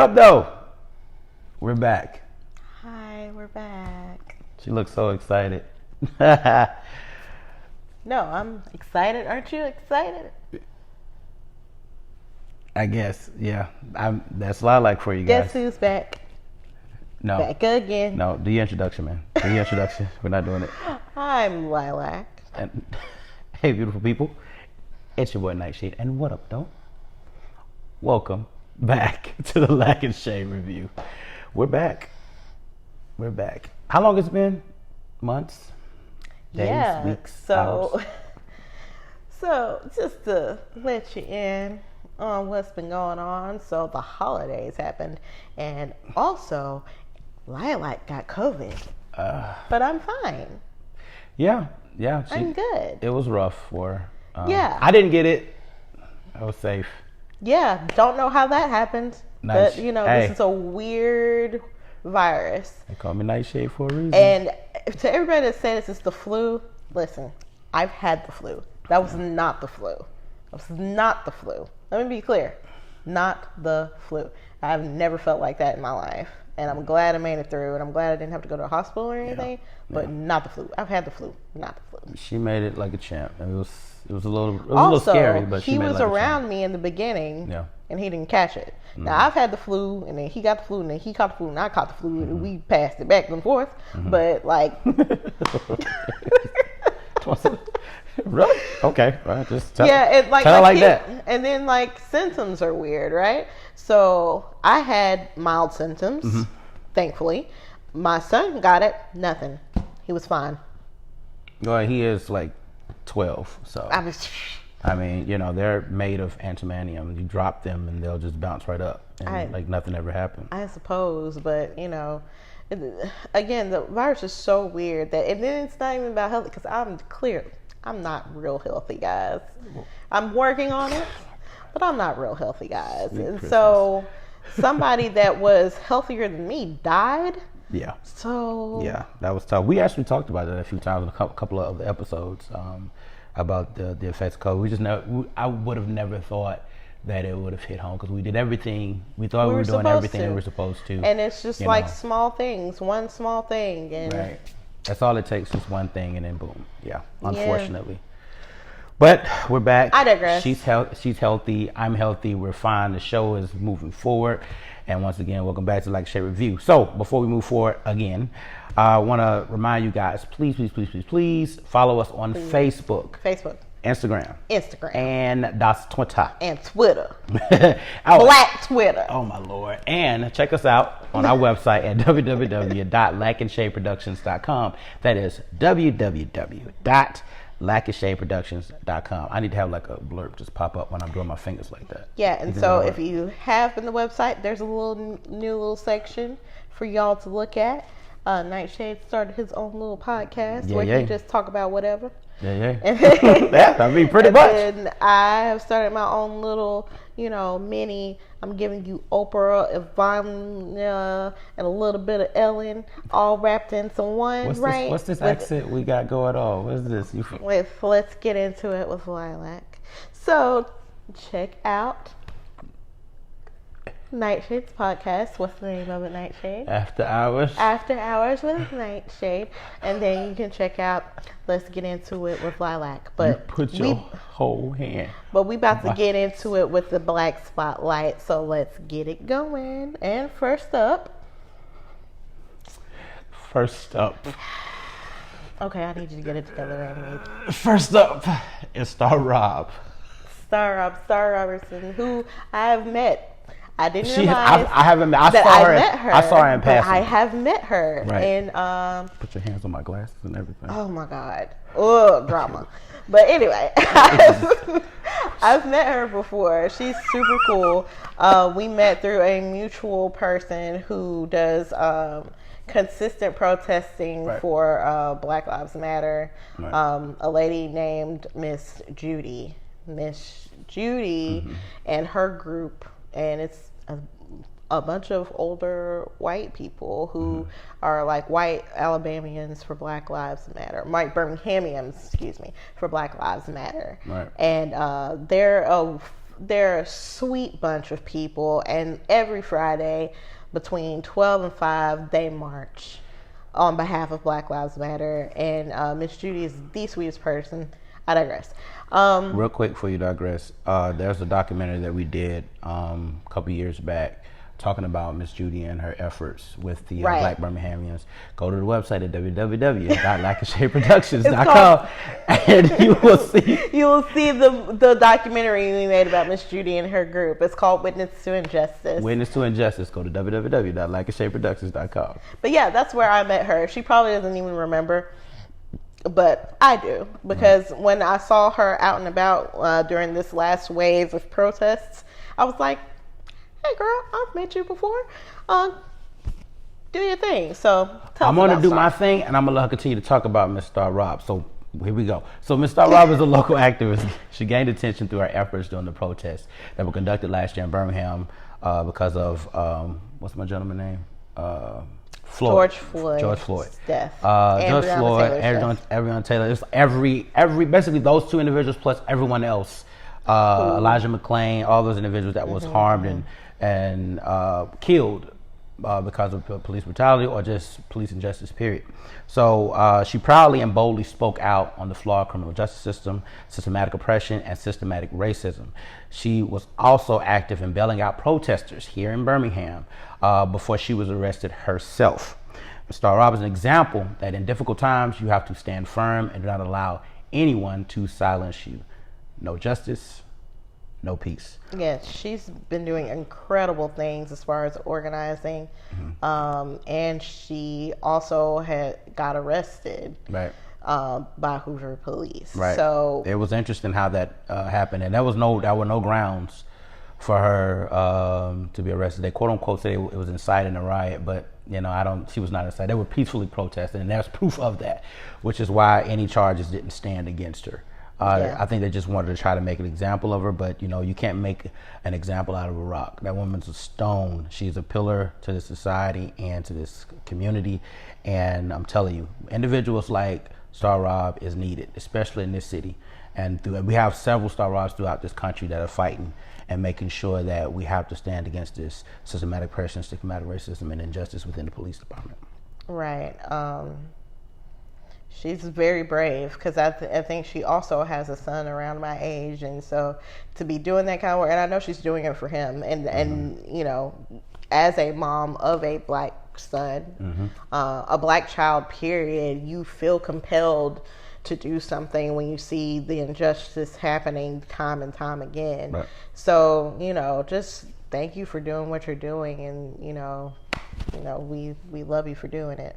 up, though? We're back. Hi, we're back. She looks so excited. No, I'm excited. Aren't you excited? I guess, yeah. That's what I like for you guys. Guess who's back? No. Back again. No, do your introduction, man. Do your introduction. We're not doing it. I'm Lilac. And, hey, beautiful people. It's your boy Nightshade. And what up, though? Welcome back to the Lack and Shade review. We're back. We're back. How long has it been? Months? Days? Weeks? Hours? So just to let you in on what's been going on. So the holidays happened, and also Lilac got COVID, but I'm fine. Yeah. I'm good. It was rough for her. Yeah. I didn't get it. I was safe. Yeah, don't know how that happened, Nice. but Hey. This is a weird virus. They call me Nightshade for a reason. And to everybody that says it's the flu, listen, I've had the flu. That was not the flu. That was not the flu. Let me be clear. Not the flu. I've never felt like that in my life. And I'm glad I made it through. And I'm glad I didn't have to go to the hospital or anything. But not the flu. I've had the flu. Not the flu. She made it like a champ. It was a little scary, but she he made it was like around a champ. me in the beginning, Yeah. and he didn't catch it. Now I've had the flu, and then he got the flu, and then he caught the flu, and I caught the flu, and we passed it back and forth. But like, Really? Okay. Well, just tell, yeah, it tell her like that. And then like symptoms are weird, right? So I had mild symptoms, thankfully. My son got it, nothing. He was fine. Well, he is like 12, so I mean, they're made of antimonium. You drop them, and they'll just bounce right up, and like nothing ever happened. I suppose, but again, the virus is so weird and then it's not even about health, because I'm not real healthy, guys. I'm working on it, but I'm not real healthy, guys. And so somebody that was healthier than me died. Yeah. So yeah, that was tough. We actually talked about that a few times in a couple of the episodes about the effects of COVID. I would have never thought that it would have hit home, because we did everything. We thought we were doing everything we were supposed to. And it's just like small things, one small thing, and right. That's all it takes, just one thing, and then boom. Yeah, unfortunately. Yeah. But we're back. I digress. She's healthy. I'm healthy. We're fine. The show is moving forward. And once again, welcome back to Like Share Review. So before we move forward again, I want to remind you guys, please follow us on Facebook, Instagram, and that's Twitter. And Twitter. Black Twitter. Oh, my Lord. And check us out on our website at www.lackandshadeproductions.com. That is www.lackandshadeproductions.com. I need to have like a blurb just pop up when I'm doing my fingers like that. Yeah, and so if you have in the website, there's a new little section for y'all to look at. Nightshade started his own little podcast where he just talk about whatever. Yeah. I mean, pretty much. And I have started my own little, mini. I'm giving you Oprah, Ivana, and a little bit of Ellen, all wrapped into one, right? What's this accent we got going on? What is this? Let's get into it with Lilac. So, check out Nightshade's podcast. What's the name of it, Nightshade? After Hours with Nightshade. And then you can check out Let's Get Into It with Lilac. But you put your whole hand. But we about to get into it with the Black Spotlight. So let's get it going. And first up. Okay, I need you to get it together, Amy. First up is Star Rob. Star Robertson, who I have met. I didn't realize I haven't met. met her. I saw her in passing. I have met her. Right. And put your hands on my glasses and everything. Oh my God. Oh, drama. But anyway, I've met her before. She's super cool. We met through a mutual person who does consistent protesting for Black Lives Matter. Right. A lady named Miss Judy. And her group, and it's a bunch of older white people who are like white Alabamians for Black Lives Matter, white Birminghamians, for Black Lives Matter. Right. And they're they're a sweet bunch of people, and every Friday between 12 and 5 they march on behalf of Black Lives Matter, and Miss Judy is the sweetest person. I digress. Real quick before you digress, there's a documentary that we did a couple years back talking about Miss Judy and her efforts with the Black Birminghamians. Go to the website at www.lancashireproductions.com and you will see the documentary we made about Miss Judy and her group. It's called Witness to Injustice. Witness to Injustice. Go to www.lancashireproductions.com. But yeah, that's where I met her. She probably doesn't even remember, but I do, because when I saw her out and about during this last wave of protests, I was like, hey girl, I've met you before. Do your thing. So I'm going to do my thing, and I'm going to let her continue to talk about Miss Star Rob. So here we go. So Miss Star Rob is a local activist. She gained attention through her efforts during the protests that were conducted last year in Birmingham because of, what's my gentleman's name? George Floyd's death. George Floyd, everyone Taylor. It's every basically those two individuals plus everyone else. Elijah McClain, all those individuals that was harmed and killed because of police brutality or just police injustice, period. So she proudly and boldly spoke out on the flawed criminal justice system, systematic oppression, and systematic racism. She was also active in bailing out protesters here in Birmingham before she was arrested herself. Ms. Star Rob is an example that in difficult times you have to stand firm and do not allow anyone to silence you. No justice, no peace. Yes, she's been doing incredible things as far as organizing, and she also got arrested by Hoover police. Right. So it was interesting how that happened, and there were no grounds for her to be arrested. They quote unquote say it was inciting a riot, but she was not inciting. They were peacefully protesting, and there's proof of that, which is why any charges didn't stand against her. I think they just wanted to try to make an example of her, but you can't make an example out of a rock. That woman's a stone. She's a pillar to this society and to this community. And I'm telling you, individuals like Star Rob is needed, especially in this city. And we have several Star Robs throughout this country that are fighting and making sure that we have to stand against this systematic oppression, systematic racism, and injustice within the police department. Right. She's very brave, because I think she also has a son around my age, and so to be doing that kind of work, and I know she's doing it for him, and as a mom of a Black son, a Black child, period, you feel compelled to do something when you see the injustice happening time and time again. Right. So just thank you for doing what you're doing, and we love you for doing it.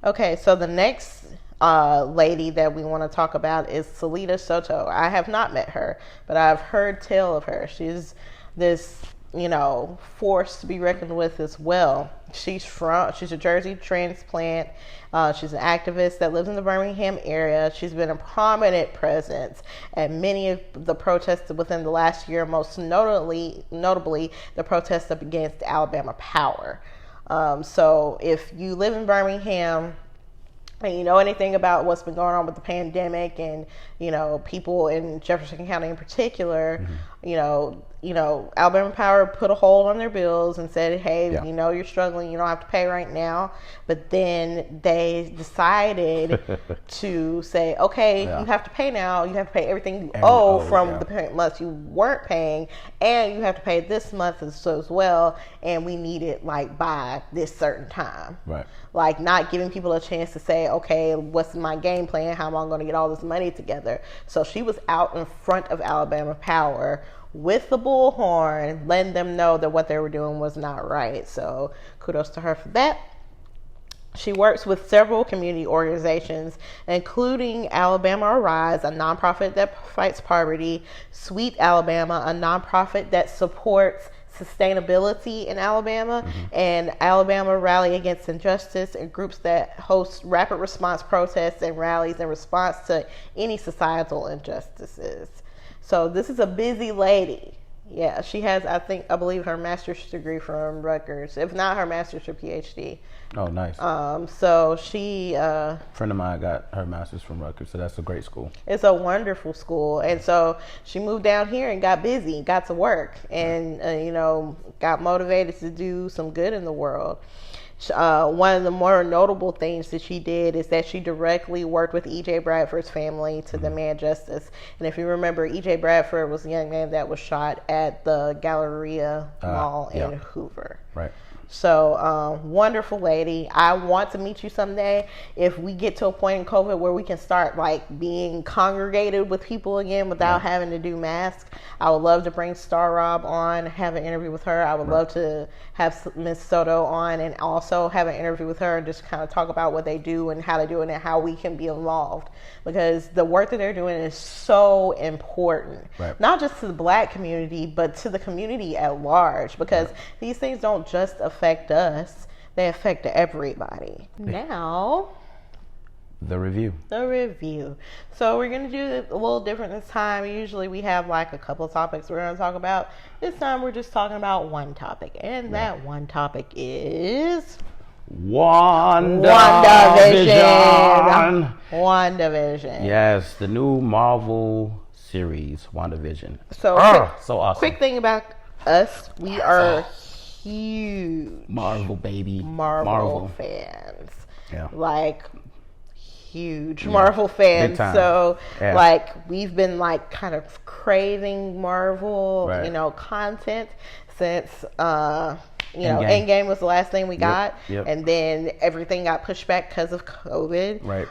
Okay, so the next lady that we want to talk about is Selena Soto. I have not met her, but I've heard tell of her. She's this, force to be reckoned with as well. She's a Jersey transplant. She's an activist that lives in the Birmingham area. She's been a prominent presence at many of the protests within the last year, most notably the protests up against Alabama Power. So if you live in Birmingham and you know anything about what's been going on with the pandemic and, people in Jefferson County in particular, Alabama Power put a hold on their bills and said, hey, you're struggling, you don't have to pay right now. But then they decided to say, okay, you have to pay now. You have to pay everything you owe from the months you weren't paying, and you have to pay this month as well. And we need it by this certain time. Right. Not giving people a chance to say, okay, what's my game plan? How am I going to get all this money together? So she was out in front of Alabama Power with the bullhorn, letting them know that what they were doing was not right. So kudos to her for that. She works with several community organizations, including Alabama Arise, a nonprofit that fights poverty, Sweet Alabama, a nonprofit that supports sustainability in Alabama, and Alabama Rally Against Injustice, and groups that host rapid response protests and rallies in response to any societal injustices. So this is a busy lady. Yeah, she has, I believe, her master's degree from Rutgers. If not her master's, her PhD. Oh, nice. So she... friend of mine got her master's from Rutgers, so that's a great school. It's a wonderful school. And so she moved down here and got busy, got to work, and, got motivated to do some good in the world. One of the more notable things that she did is that she directly worked with E.J. Bradford's family to demand justice. And if you remember, E.J. Bradford was the young man that was shot at the Galleria Mall in Hoover. Right. So, wonderful lady. I want to meet you someday. If we get to a point in COVID where we can start being congregated with people again without having to do masks, I would love to bring Star Rob on, have an interview with her. I would love to have Miss Soto on and also have an interview with her and just kind of talk about what they do and how they do it and how we can be involved. Because the work that they're doing is so important. Right. Not just to the Black community, but to the community at large. Because these things don't just affect us, they affect everybody. Now, the review. So we're going to do it a little different this time. Usually we have a couple of topics we're going to talk about. This time we're just talking about one topic. And that one topic is... WandaVision. Yes, the new Marvel series, WandaVision. So awesome. Quick thing about us, we are huge Marvel fans. Yeah. Huge Marvel fans. So we've been kind of craving Marvel, content since Endgame was the last thing we got. Yep. And then everything got pushed back because of COVID. Right.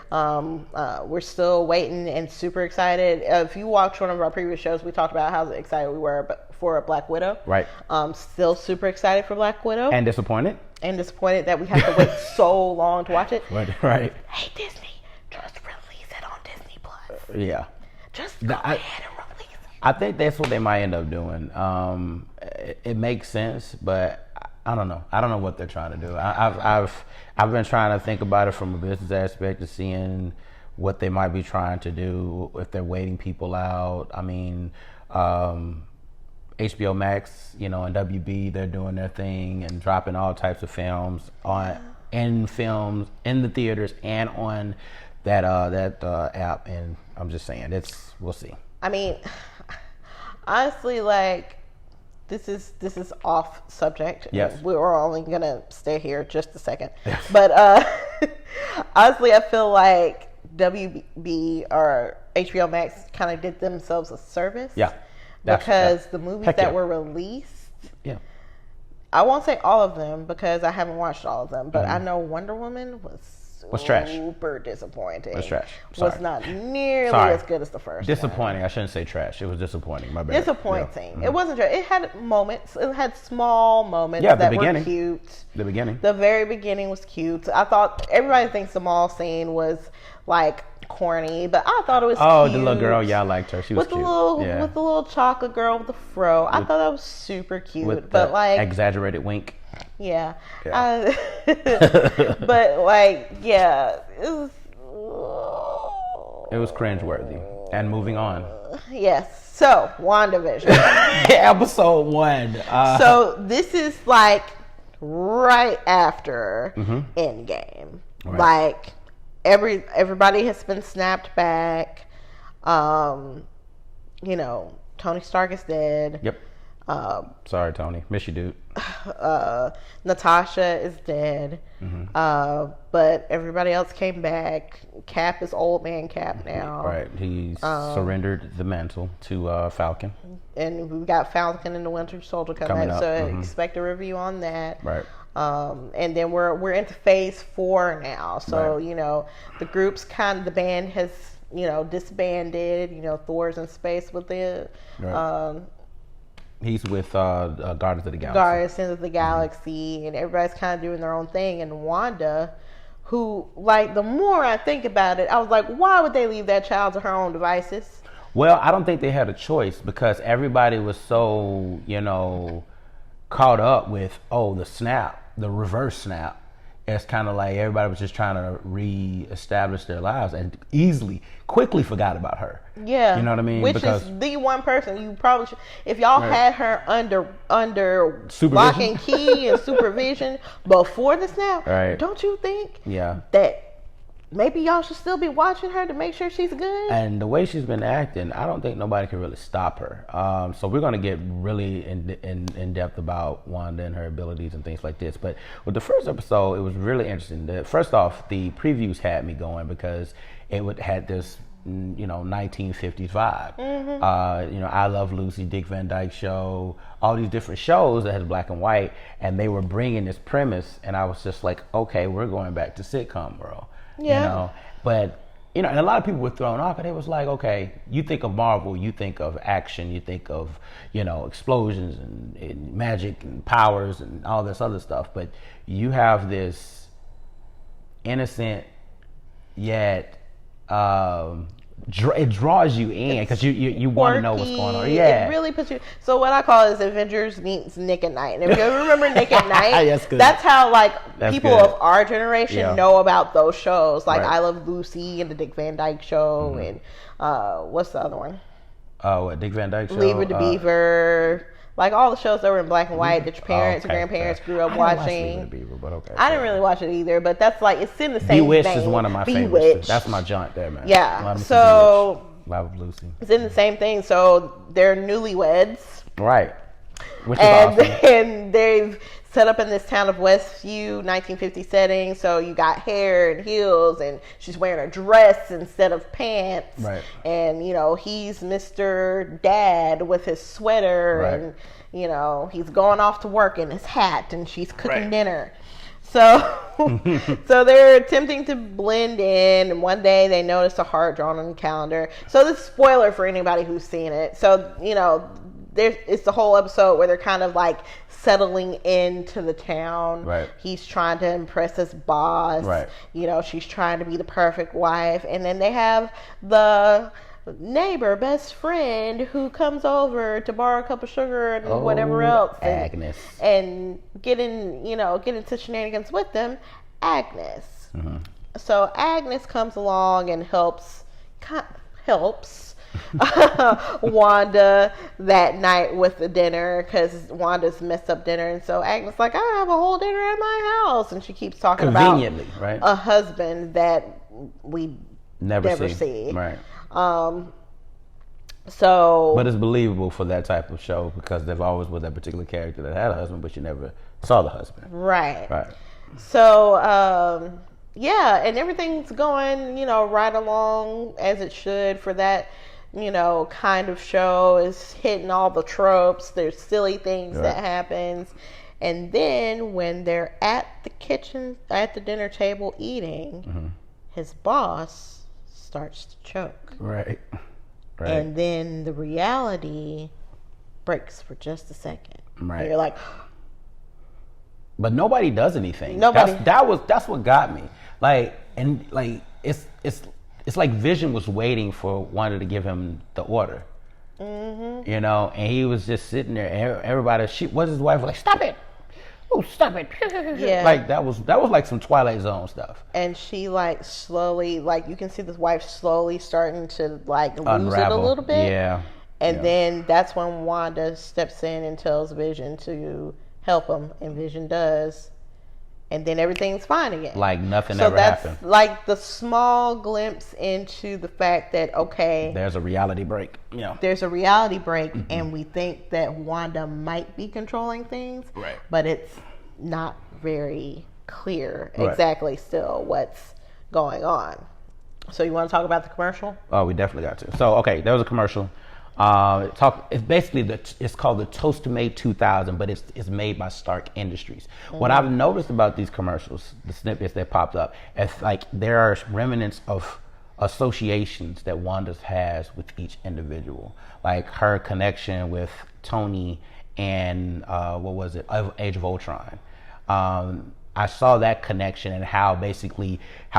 We're still waiting and super excited. If you watch one of our previous shows, we talked about how excited we were for Black Widow. Right. Still super excited for Black Widow. And disappointed that we have to wait so long to watch it. Right. Hey, Disney, just release it on Disney Plus. Yeah. Just go ahead and release it. I think that's what they might end up doing. It makes sense, but I don't know. I don't know what they're trying to do. I've been trying to think about it from a business aspect of seeing what they might be trying to do, if they're waiting people out. I mean, HBO Max, and WB, they're doing their thing and dropping all types of films in the theaters and on that app. And I'm just saying, we'll see. I mean, honestly, this is off subject. Yes. We're only gonna stay here just a second. Yes. But honestly, I feel like WB or HBO Max kind of did themselves a service. Yeah. Because the movies that were released, I won't say all of them because I haven't watched all of them, but I know Wonder Woman was trash. Super disappointing. Was trash. Was not nearly as good as the first. Disappointing. I shouldn't say trash. It was disappointing. My bad. Disappointing. Yeah. It wasn't trash. It had moments. It had small moments that were cute. The beginning. The very beginning was cute. I thought everybody thinks the mall scene was corny, but I thought it was cute. The little girl, I liked her. She was cute. With the little chocolate girl with the fro. I thought that was super cute. With the exaggerated wink. Yeah. But it was cringeworthy. And moving on. Yes. So, WandaVision. Episode 1. So this is right after Endgame. Right. Everybody has been snapped back. Tony Stark is dead. Yep. Sorry, Tony. Miss you, dude. Natasha is dead. But everybody else came back. Cap is old man Cap now. Right. He's surrendered the mantle to Falcon. And we've got Falcon and the Winter Soldier coming up. So expect a review on that. Right. And then we're into phase 4 now. So, the group's the band has, disbanded. Thor's in space with it. Right. He's with Guardians of the Galaxy. Guardians of the Galaxy, and everybody's kind of doing their own thing. And Wanda, who, the more I think about it, I was like, why would they leave that child to her own devices? Well, I don't think they had a choice because everybody was so, caught up with, the snap, the reverse snap. it's kind of like everybody was just trying to reestablish their lives and quickly forgot about her. Yeah. You know what I mean? Which is the one person you probably should, if y'all had her under lock and key and supervision before the snap, don't you think that maybe y'all should still be watching her to make sure she's good? And the way she's been acting, I don't think nobody can really stop her. So we're going to get really in depth about Wanda and her abilities and things like this. But with the first episode, it was really interesting. First off, the previews had me going because had this 1950s vibe. I Love Lucy, Dick Van Dyke Show, all these different shows that has black and white, and they were bringing this premise, and I was just like, okay, we're going back to sitcom world. But and a lot of people were thrown off, and it was like, okay, you think of Marvel, you think of action, you think of explosions and magic and powers and all this other stuff, but you have this innocent yet it draws you in because you want to know what's going on. Yeah, it really puts you. So what I call is Avengers meets Nick at Night. And if you ever remember Nick at Night, that's how people of our generation know about those shows. Like I Love Lucy and the Dick Van Dyke Show and what's the other one? Dick Van Dyke Show, Leave It to Beaver. Like all the shows that were in black and white that your parents and grandparents grew up watching. I didn't really watch it either, but that's it's in the same Bewitched vein. Is one of my favorites. That's my joint there, man. Yeah. So Love Lucy. It's in the same thing. So they're newlyweds. Right. Which is awesome. And they've set up in this town of Westview, 1950 setting. So you got hair and heels, and she's wearing a dress instead of pants. Right. And he's Mr. Dad with his sweater, and he's going off to work in his hat, and she's cooking dinner. So, so they're attempting to blend in, and one day they notice a heart drawn on the calendar. So this is spoiler for anybody who's seen it. So it's the whole episode where they're kind of settling into the town. Right. He's trying to impress his boss. Right. She's trying to be the perfect wife, and then they have the neighbor, best friend, who comes over to borrow a cup of sugar and whatever else, Agnes, and get into shenanigans with them. Agnes. So Agnes comes along and helps Wanda that night with the dinner because Wanda's messed up dinner, and so Agnes I have a whole dinner at my house, and she keeps talking about a husband that we never see. Right. So, but it's believable for that type of show because they've always with that particular character that had a husband, but you never saw the husband. Right. So, and everything's going, right along as it should for that, kind of show. Is hitting all the tropes. There's silly things that happens. And then when they're at the dinner table eating, his boss starts to choke. Right. And then the reality breaks for just a second. Right. And you're like, but nobody does anything. Nobody. That's what got me. It's like Vision was waiting for Wanda to give him the order. And he was just sitting there. Everybody, his wife was like, "Stop it! Oh, stop it!" Yeah. that was like some Twilight Zone stuff. And she slowly, you can see the wife slowly starting to lose Unravel. it a little bit. Yeah. And then that's when Wanda steps in and tells Vision to help him, and Vision does. And then everything's fine again. Like nothing ever happened. So that's the small glimpse into the fact that, there's a reality break. There's a reality break, and we think that Wanda might be controlling things. Right. But it's not very clear exactly still what's going on. So you want to talk about the commercial? Oh, we definitely got to. So, there was a commercial. It's basically it's called the Toast-Made 2000, but it's made by Stark Industries. What I've noticed about these commercials, the snippets that popped up, it's there are remnants of associations that Wanda has with each individual, like her connection with Tony and Age of Ultron. I saw that connection and how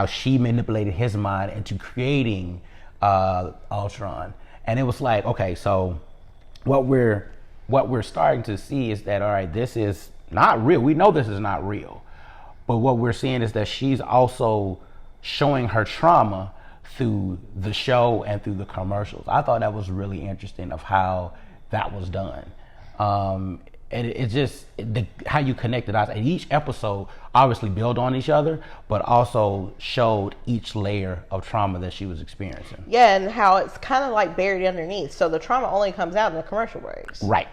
she manipulated his mind into creating Ultron. And it was like, so what we're starting to see is that, all right, this is not real. We know this is not real, But what we're seeing is that she's also showing her trauma through the show and through the commercials. I thought that was really interesting of how that was done. And it's just how you connected us. And each episode obviously built on each other, but also showed each layer of trauma that she was experiencing. Yeah, and how it's kind of like buried underneath. So the trauma only comes out in the commercial breaks. Right.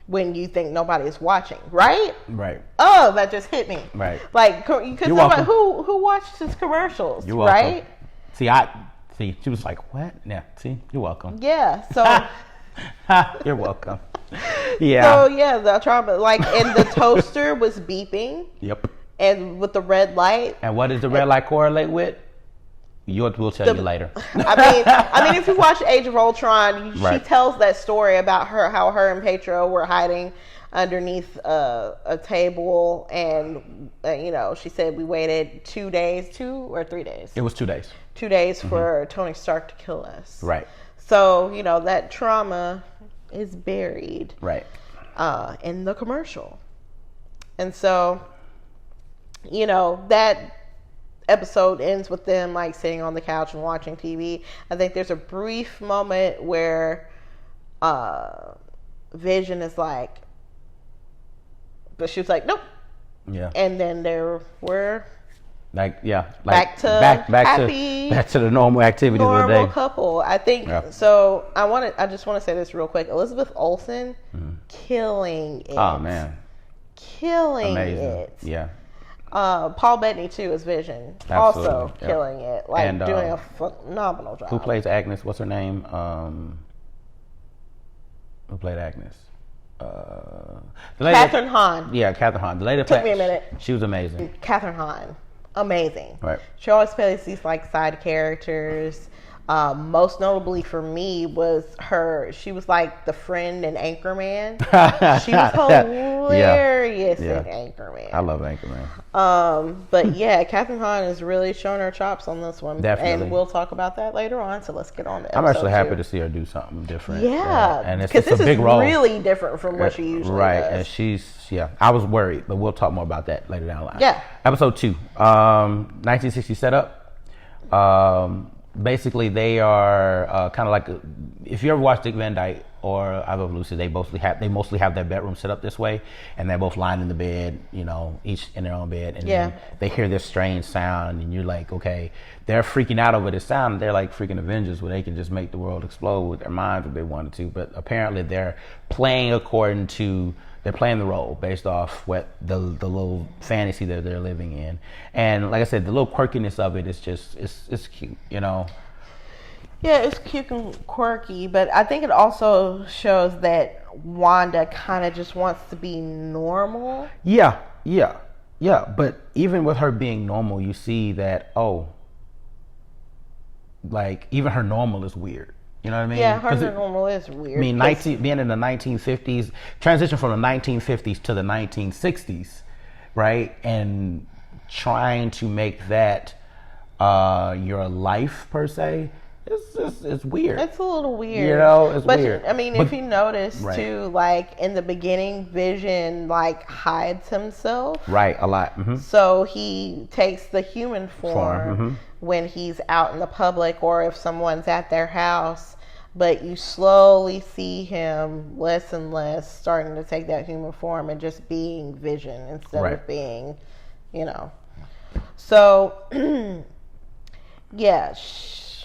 When you think nobody is watching, right? Right. Oh, that just hit me. Right. Like, because somebody who watches commercials, you're welcome. Right? See, she was like, what? Yeah, see, you're welcome. Yeah, so. You're welcome. Yeah. So, yeah, the trauma, like, and the toaster was beeping. Yep. And with the red light. And what does the red light correlate with? We'll tell you later. I mean, if you watch Age of Ultron, she tells that story about how her and Petro were hiding underneath a table, and she said we waited 2 days, 2 or 3 days. It was 2 days. 2 days for Tony Stark to kill us. Right. So that trauma is buried. Right. In the commercial, and so that episode ends with them like sitting on the couch and watching TV. I think there's a brief moment where Vision is like, but she was like, nope. Yeah. And then there were back to the normal activities of the day. Normal couple. I think so. I just want to say this real quick. Elizabeth Olsen, killing it. Oh man, killing amazing. It. Yeah. Paul Bettany too as Vision, Absolutely. also killing it, like and, doing a phenomenal job. Who plays Agnes? What's her name? Who played Agnes? Catherine Hahn. Yeah, Catherine Hahn. The lady took me a minute. She was amazing. Catherine Hahn, amazing. Right. She always plays these like side characters. Most notably for me was she was like the friend in Anchorman. She was hilarious in Anchorman. I love Anchorman. But yeah, Catherine Hahn is really showing her chops on this one. Definitely. And we'll talk about that later on, so let's get on to I'm actually happy 2. to see her do something different. Yeah. And it's this a big role. Really different from what she usually does. And I was worried, but we'll talk more about that later down the line. Yeah. Episode 2, 1960 setup. Basically, they are kind of like if you ever watch Dick Van Dyke or I Love Lucy, they mostly have their bedroom set up this way, and they're both lying in the bed, each in their own bed, and then they hear this strange sound, and you're like, okay, they're freaking out over this sound. They're like freaking Avengers, where they can just make the world explode with their minds if they wanted to, but apparently they're playing the role based off what the little fantasy that they're living in. And like I said, the little quirkiness of it is just, it's cute, Yeah, it's cute and quirky, but I think it also shows that Wanda kind of just wants to be normal. Yeah. But even with her being normal, you see that, like, even her normal is weird. You know what I mean? Yeah, her normal is weird. I mean, being in the 1950s, transition from the 1950s to the 1960s, right? And trying to make that your life, per se, it's weird. It's a little weird. It's weird. I mean, if you notice, too, like, in the beginning, Vision, like, hides himself. Right, a lot. Mm-hmm. So he takes the human form when he's out in the public or if someone's at their house. But you slowly see him less and less starting to take that human form and just being Vision instead of being, So, yeah,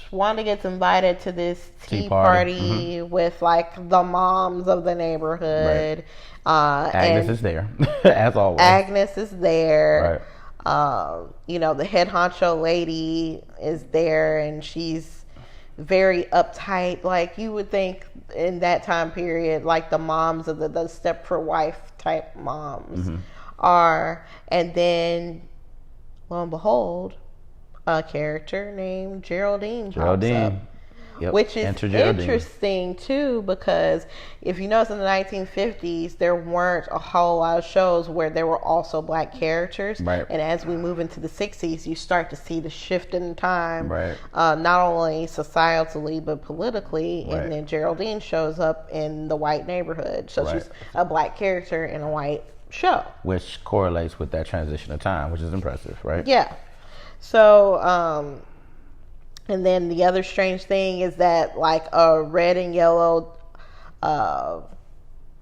Wanda gets invited to this tea party with, like, the moms of the neighborhood. Right. Agnes is there, as always. Agnes is there. Right. The head honcho lady is there, and she's very uptight. Like, you would think in that time period, like the moms of the Stepford wife type moms are. And then, lo and behold, a character named Geraldine pops up. Yep. Which is interesting too, because if you notice in the 1950s, there weren't a whole lot of shows where there were also black characters. Right. And as we move into the 60s, you start to see the shift in time, right. Not only societally but politically. Right. And then Geraldine shows up in the white neighborhood, so she's a black character in a white show. Which correlates with that transition of time, which is impressive, right? Yeah. So, and then the other strange thing is that like a red and yellow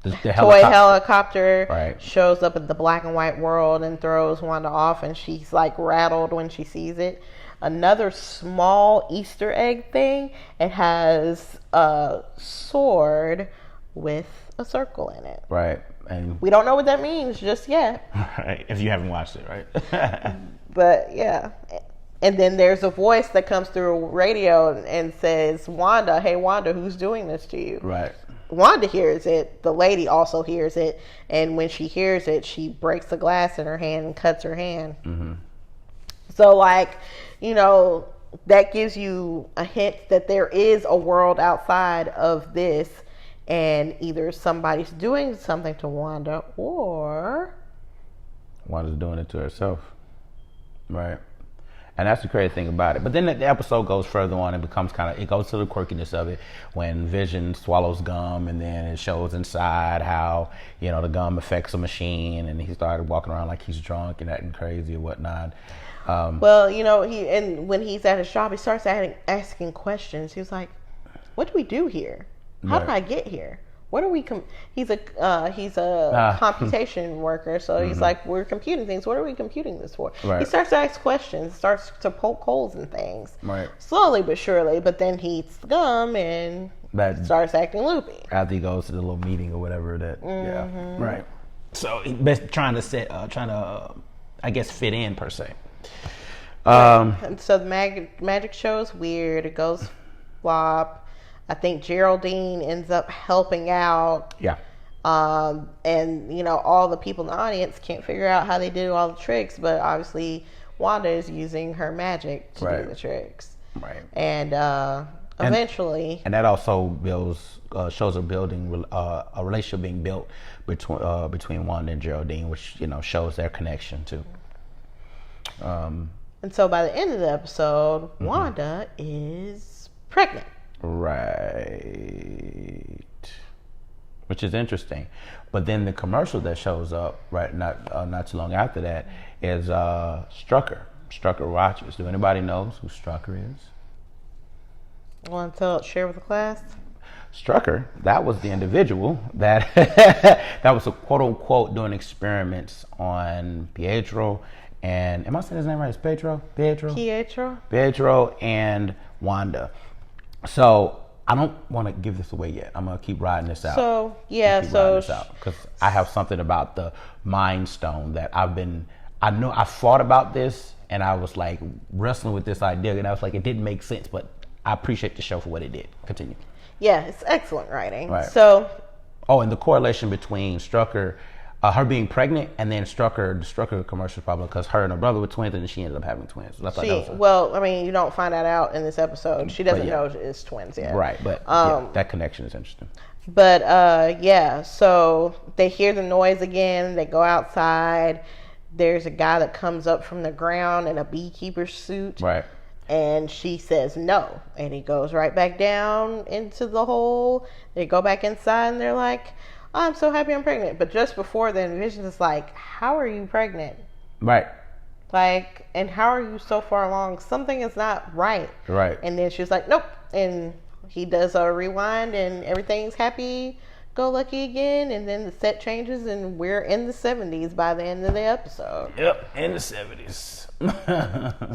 The toy helicopter right. shows up in the black and white world and throws Wanda off, and she's like rattled when she sees it. Another small Easter egg thing, it has a sword with a circle in it. Right. And we don't know what that means just yet. Right. If you haven't watched it, right? But yeah. And then there's a voice that comes through radio and says, Wanda, hey Wanda, who's doing this to you? Right. Wanda hears it. The lady also hears it. And when she hears it, she breaks the glass in her hand and cuts her hand. Mm-hmm. So, like, you know, that gives you a hint that there is a world outside of this. And either somebody's doing something to Wanda or Wanda's doing it to herself. Right. And that's the crazy thing about it. But then the episode goes further on and becomes it goes to the quirkiness of it when Vision swallows gum, and then it shows inside how, you know, the gum affects a machine, and he started walking around like he's drunk and acting crazy and whatnot. Well, you know, when he's at his job, he starts asking questions. He was like, what do we do here? How did I get here? What are we? He's a computation worker, so he's like, we're computing things. What are we computing this for? Right. He starts to ask questions, starts to poke holes in things, right. Slowly but surely. But then he eats the gum and starts acting loopy. After he goes to the little meeting or whatever yeah, right. So he's trying to, I guess, fit in per se. And so the magic show is weird. It goes flop. I think Geraldine ends up helping out. Yeah. And, you know, all the people in the audience can't figure out how they do all the tricks, but obviously Wanda is using her magic to do the tricks. Right. And eventually... And that also shows a building, a relationship being built between Wanda and Geraldine, which, you know, shows their connection too. And so by the end of the episode, Wanda is pregnant. Right, which is interesting, but then the commercial that shows up not too long after that is Strucker watches. Do anybody knows who Strucker is? Want to share with the class? Strucker, that was the individual that that was a quote unquote doing experiments on Pietro and am I saying his name right? It's Pietro and Wanda. So I don't want to give this away yet. I'm gonna keep riding this out. So yeah, because I have something about the Mind Stone that I thought about this and I was like wrestling with this idea and I was like it didn't make sense, but I appreciate the show for what it did. Continue. Yeah, it's excellent writing. Right. So. Oh, and the correlation between Strucker, her being pregnant, and then the Strucker commercial probably because her and her brother were twins, and she ended up having twins. So well, I mean, you don't find that out in this episode. She doesn't know it's twins yet. Right, but that connection is interesting. But yeah, so they hear the noise again. They go outside. There's a guy that comes up from the ground in a beekeeper's suit. Right. And she says no, and he goes right back down into the hole. They go back inside, and they're like, oh, I'm so happy I'm pregnant. But just before then, Vision is like, how are you pregnant? Right. Like, and how are you so far along? Something is not right. Right. And then she's like, nope. And he does a rewind, and everything's happy-go-lucky again. And then the set changes, and we're in the 70s by the end of the episode. Yep, in the 70s.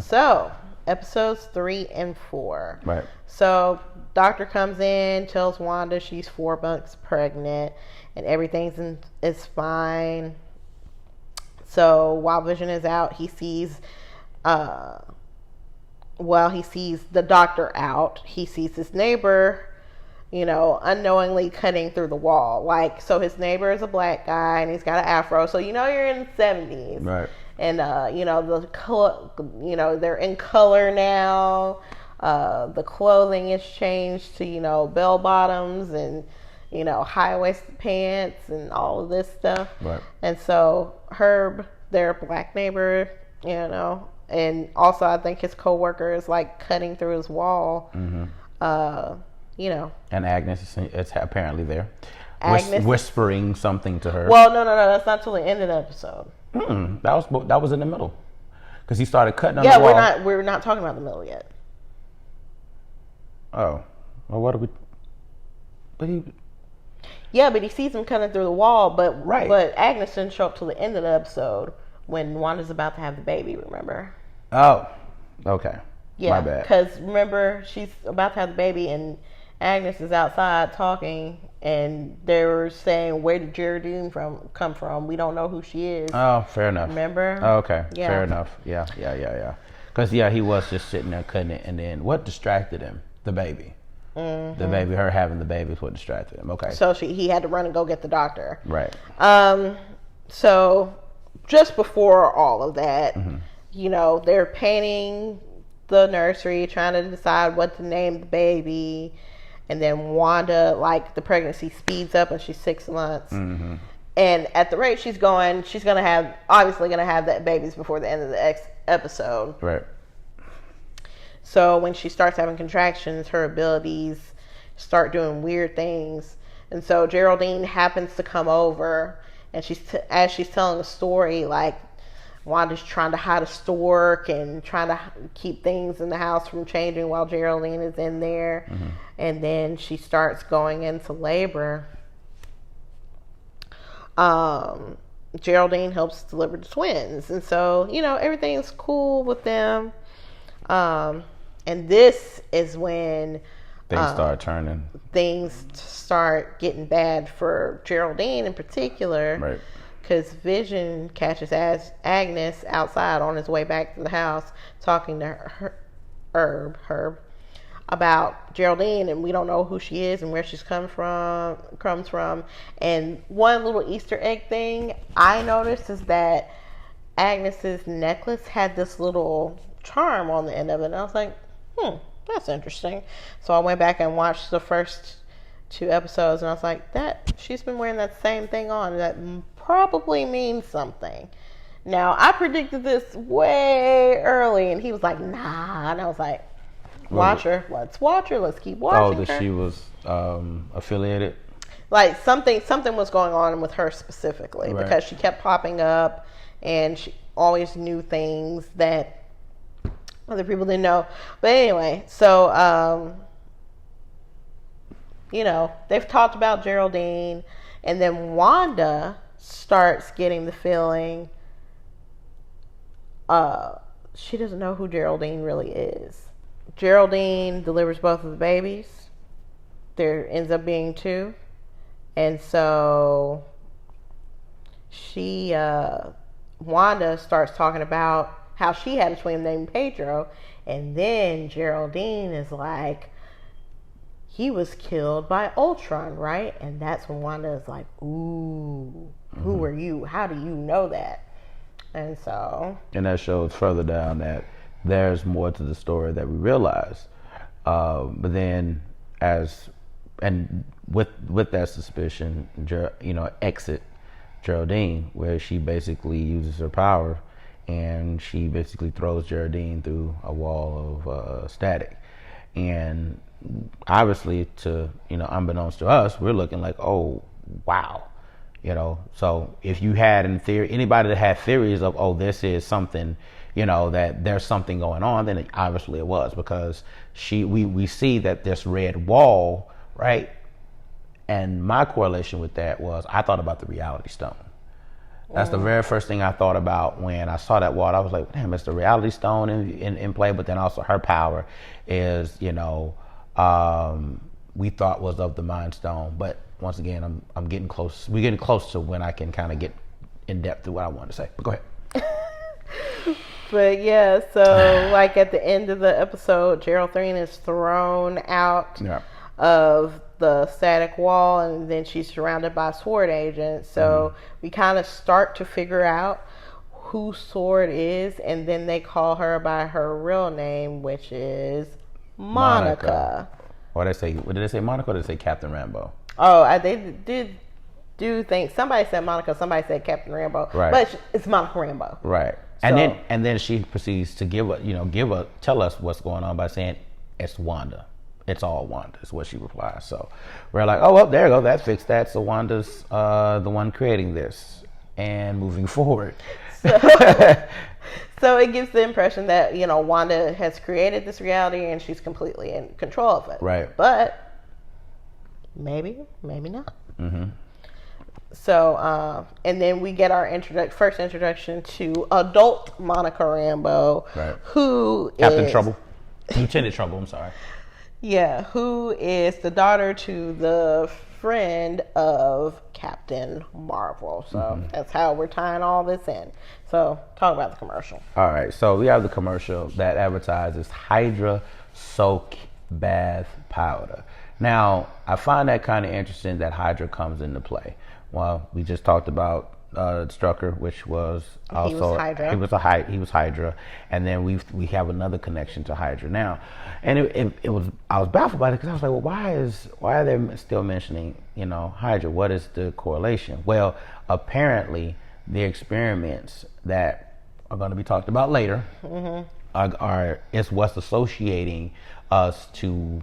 So, episodes 3 and 4. Right. So, doctor comes in, tells Wanda she's 4 months pregnant, and everything is fine. So, while Vision is out, he sees, he sees the doctor out, he sees his neighbor, you know, unknowingly cutting through the wall. Like, so his neighbor is a black guy, and he's got an afro, so you know you're in the 70s. Right. And, you know, they're in color now. The clothing is changed to, you know, bell bottoms and, you know, high-waisted pants and all of this stuff. Right. And so Herb, their black neighbor, you know, and also I think his coworker is like cutting through his wall. Mm-hmm. You know. And Agnes is apparently there. Agnes whispering something to her. Well, no, that's not till the end of the episode. That was in the middle, because he started cutting on the wall. Yeah, we're not talking about the middle yet. Oh, well, what are we? But he. Yeah, but he sees him cutting through the wall. But right. But Agnes didn't show up till the end of the episode when Wanda's about to have the baby. Remember? Oh, okay. Yeah, my bad. Because remember, she's about to have the baby, and Agnes is outside talking, and they were saying, "Where did Geraldine come from? We don't know who she is." Oh, fair enough. Remember? Oh, okay. Yeah. Fair enough. Yeah. Because he was just sitting there cutting it, and then what distracted him? The baby. Mm-hmm. The baby, her having the baby is what distracted him. Okay. So he had to run and go get the doctor. Right. So just before all of that, they're painting the nursery, trying to decide what to name the baby, and then Wanda, like, the pregnancy speeds up, and she's 6 months. Mm-hmm. And at the rate she's going, she's obviously gonna have that babies before the end of the episode. Right. So when she starts having contractions, her abilities start doing weird things. And so Geraldine happens to come over, and as she's telling the story, like, Wanda's trying to hide a stork and trying to keep things in the house from changing while Geraldine is in there. Mm-hmm. And then she starts going into labor. Geraldine helps deliver the twins. And so, everything's cool with them. And this is when things start turning. Things start getting bad for Geraldine in particular. Right. Because Vision catches Agnes outside on his way back to the house, talking to Herb, about Geraldine, and we don't know who she is and where she's comes from. And one little Easter egg thing I noticed is that Agnes's necklace had this little charm on the end of it, and I was like, that's interesting. So I went back and watched the first 2 episodes, and I was like, she's been wearing that same thing on. That probably means something. Now, I predicted this way early, and he was like, nah. And I was like, watch her. Let's watch her. Let's keep watching her. Oh, that she was affiliated? Like, something was going on with her specifically, right. Because she kept popping up, and she always knew things that other people didn't know. But anyway, so, they've talked about Geraldine, and then Wanda starts getting the feeling she doesn't know who Geraldine really is. Geraldine delivers both of the babies. There ends up being 2. And so Wanda starts talking about how she had a twin named Pedro, and then Geraldine is like, he was killed by Ultron, right? And that's when Wanda is like, ooh, who are you? How do you know that? And that shows further down that there's more to the story that we realize. But then with that suspicion, exit Geraldine, where she basically uses her power, and she basically throws Geraldine through a wall of static. And obviously, unbeknownst to us, we're looking like, oh, wow. So if you had anybody that had theories of, oh, this is something, that there's something going on, then obviously it was, because we see that this red wall, right? And my correlation with that was, I thought about the Reality Stone. That's the very first thing I thought about when I saw that wall. I was like, damn, it's the Reality Stone in play, but then also her power is, we thought was of the Mind Stone. But once again, I'm getting close. We're getting close to when I can kind of get in depth to what I wanted to say. But go ahead. But yeah, so like at the end of the episode, Geraldine is thrown out of the static wall, and then she's surrounded by SWORD agents. So we kind of start to figure out who SWORD is, and then they call her by her real name, which is Monica. What did they say, Monica, or did they say Captain Rambo? Oh, they did do things. Somebody said Monica, somebody said Captain Rambo. Right. But it's Monica Rambo. Right. And then she proceeds to tell us what's going on by saying it's Wanda. it's all Wanda, is what she replies. So we're like, oh, well, there you go. That fixed that. So Wanda's the one creating this and moving forward. So it gives the impression that, Wanda has created this reality and she's completely in control of it. Right. But maybe not. Mm-hmm. So, and then we get our first introduction to adult Monica Rambeau, right. who Captain is... Trouble. Lieutenant Trouble, I'm sorry. Yeah, who is the daughter to the friend of Captain Marvel. So that's how we're tying all this in. So talk about the commercial. All right, so we have the commercial that advertises Hydra Soak Bath Powder. Now, I find that kind of interesting that Hydra comes into play. Well, we just talked about Strucker, which was also Hydra. He was Hydra, and then we have another connection to Hydra now, and it was, I was baffled by it because I was like, well, why are they still mentioning Hydra? What is the correlation? Well, apparently the experiments that are going to be talked about later is what's associating us to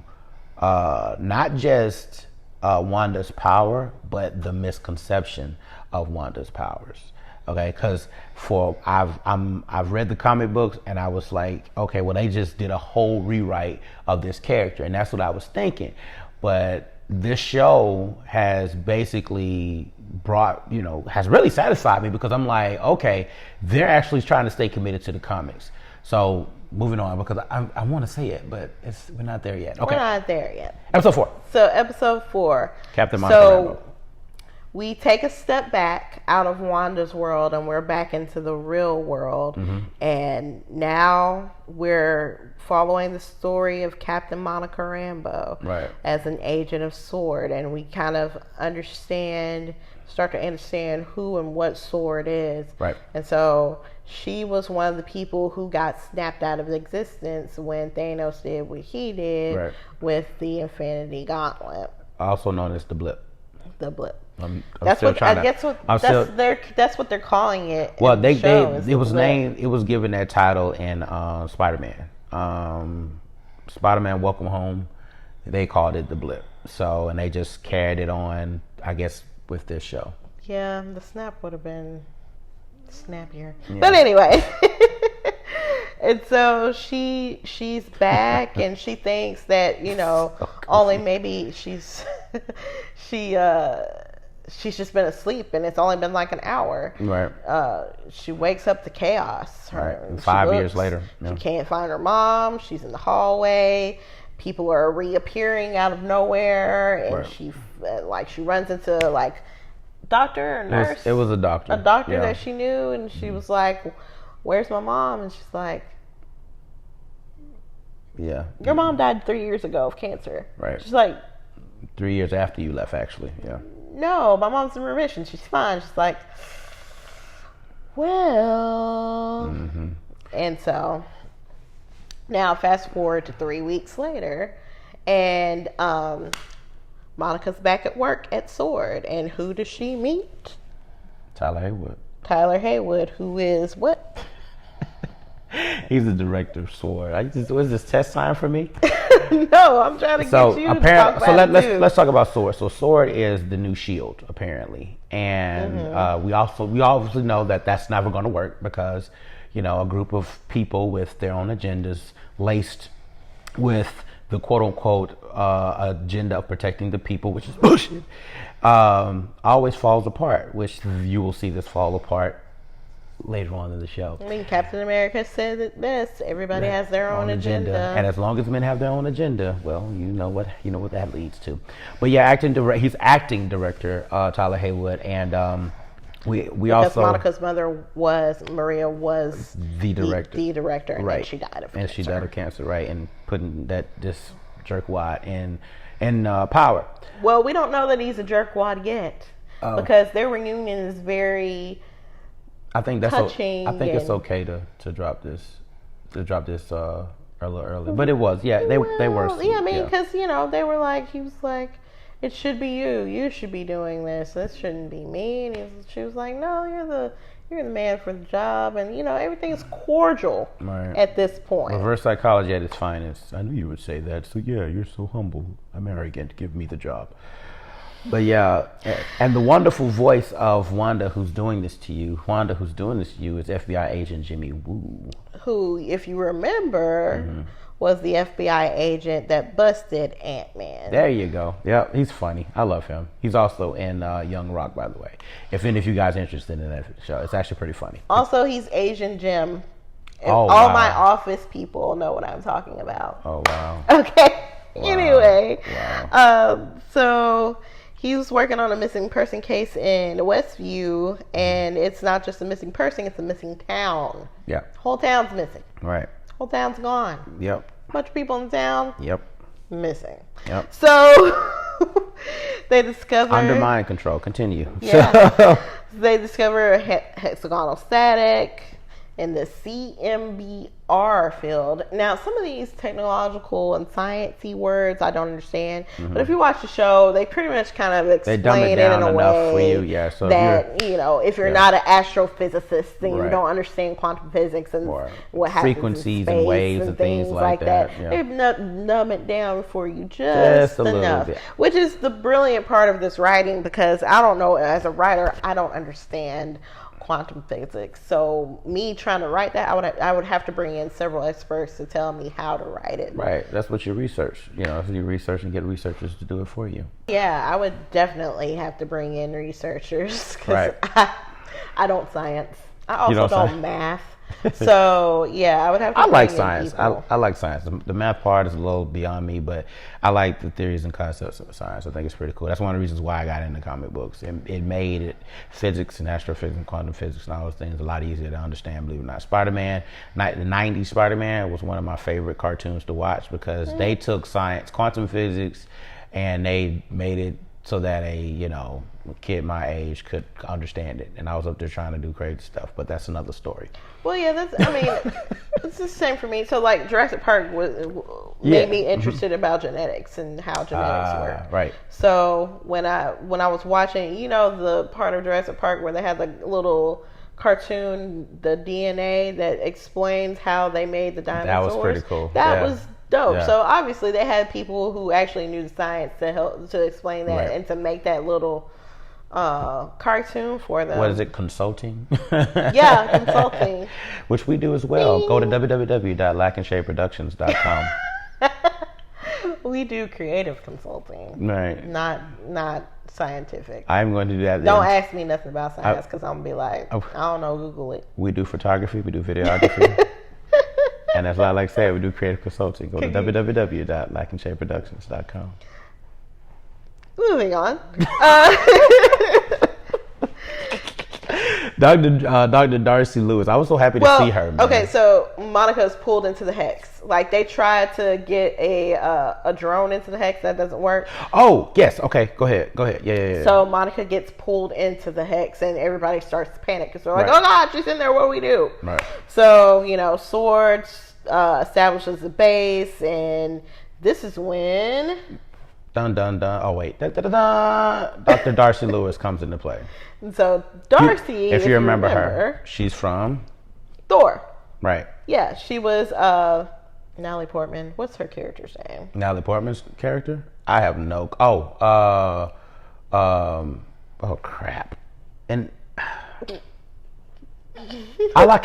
not just Wanda's power, but the misconception of Wanda's powers. Okay, because I've read the comic books and I was like, okay, well, they just did a whole rewrite of this character, and that's what I was thinking. But this show has basically has really satisfied me, because I'm like, okay, they're actually trying to stay committed to the comics. So moving on, because I want to say it, but we're not there yet. Okay. We're not there yet. Episode 4. So episode 4. Captain Monica Rambeau. We take a step back out of Wanda's world and we're back into the real world. And now we're following the story of Captain Monica Rambeau as an agent of SWORD. And we kind of start to understand who and what SWORD is. Right. And so she was one of the people who got snapped out of existence when Thanos did what he did with the Infinity Gauntlet. Also known as the Blip. The Blip. That's what they're calling it. Well, it was given that title in Spider-Man. Spider-Man Welcome Home. They called it the Blip. So, and they just carried it on, I guess, with this show. Yeah, the snap would have been snappier. Yeah. But anyway. And so she's back and she thinks that, only maybe she's just been asleep and it's only been like an hour. Right. She wakes up to chaos. Right. 5 years later. Yeah. She can't find her mom. She's in the hallway. People are reappearing out of nowhere, and she runs into doctor or nurse. It was a doctor. A doctor that she knew, and she was like, "Where's my mom?" And she's like, "Yeah, your mom died 3 years ago of cancer." Right. She's like, 3 years after you left, actually. Yeah. No, my mom's in remission. She's fine. She's like, well, and so now fast forward to 3 weeks later, and Monica's back at work at SWORD, and who does she meet? Tyler Haywood. Tyler Haywood, who is what? He's the director of SWORD. Was this test time for me? No, I'm trying to get you to talk about it. Let's talk about SWORD. So SWORD is the new SHIELD, apparently, and we obviously know that that's never going to work, because a group of people with their own agendas, laced with the quote unquote agenda of protecting the people, which is bullshit, always falls apart. Which you will see this fall apart later on in the show. I mean, Captain America said it best. Everybody has their own agenda. And as long as men have their own agenda, well, you know what that leads to. But yeah, he's acting director, Tyler Haywood, and we because also, Monica's mother Maria was the director, and then she died of cancer. And she died of cancer, right? And putting this jerkwad in power. Well, we don't know that he's a jerkwad yet, because their reunion is very. I think it's okay to drop this early, but it was they were. Yeah, I mean, because they were like, he was like, it should be you. You should be doing this. This shouldn't be me. And she was like, no, you're the man for the job, and everything's cordial at this point. Reverse psychology at its finest. I knew you would say that. So yeah, you're so humble. I'm arrogant. Give me the job. But yeah, and the wonderful voice of Wanda, who's doing this to you. Wanda, who's doing this to you, is FBI agent Jimmy Woo. Who, if you remember, was the FBI agent that busted Ant-Man. There you go. Yeah, he's funny. I love him. He's also in Young Rock, by the way. If any of you guys are interested in that show, it's actually pretty funny. Also, he's Asian Jim. And all my Office people know what I'm talking about. Oh, wow. Okay. Wow. Anyway. Wow. So he was working on a missing person case in Westview, and it's not just a missing person, it's a missing town. Yeah. Whole town's missing. Right. Whole town's gone. Yep. Bunch of people in the town. Yep. Missing. Yep. So they discover under mind control. Continue. Yeah. So they discover a hexagonal static in the CMBR field. Now, some of these technological and sciencey words I don't understand, but if you watch the show, they pretty much kind of explain it in a way for you. Yeah, so that if you're not an astrophysicist, then you don't understand quantum physics and what happens frequencies in space and waves and things like that. Yeah. They've numb it down for you just enough, which is the brilliant part of this writing, because I don't know, as a writer, I don't understand quantum physics. So me trying to write that, I would have to bring in several experts to tell me how to write it. Right. That's what you research. You research and get researchers to do it for you. Yeah, I would definitely have to bring in researchers, because I don't science. I also don't math. So yeah, I would have to. I like science. I like science. The math part is a little beyond me, but I like the theories and concepts of science. I think it's pretty cool. That's one of the reasons why I got into comic books. It made physics and astrophysics and quantum physics and all those things a lot easier to understand. Believe it or not, Spider-Man, the '90s Spider-Man was one of my favorite cartoons to watch, because they took science, quantum physics, and they made it so that a kid my age could understand it, and I was up there trying to do crazy stuff, but that's another story. Well, yeah, it's the same for me. So, like, Jurassic Park made me interested about genetics and how genetics work. Right. So when I was watching, the part of Jurassic Park where they had the little cartoon, the DNA that explains how they made the dinosaurs. That was pretty cool. That was dope. Yeah. So obviously they had people who actually knew the science to help to explain that and to make that little cartoon for them. What is it, consulting? Yeah, consulting. Which we do as well. Go to www.lackandshadeproductions.com. We do creative consulting. Right. Not scientific. I'm going to do that. Don't ask me nothing about science, because I'm going to be like, I don't know, Google it. We do photography, we do videography. And as I like to say, we do creative consulting. Go to www.lackandshadeproductions.com. Moving on. Dr. Darcy Lewis. I was so happy to see her. Man. Okay, so Monica's pulled into the hex. Like, they tried to get a drone into the hex. That doesn't work. Oh, yes. Okay, go ahead. Yeah. So Monica gets pulled into the hex, and everybody starts to panic, because they're like, oh God, she's in there. What do we do? Right. So, Swords establishes the base, and this is when... Dun dun dun. Oh wait. Dun, dun, dun, dun. Dr. Darcy Lewis comes into play. So Darcy, if you remember her, she's from Thor. Right. Yeah, she was Natalie Portman. What's her character's name? Natalie Portman's character? I have no. Oh crap. And all I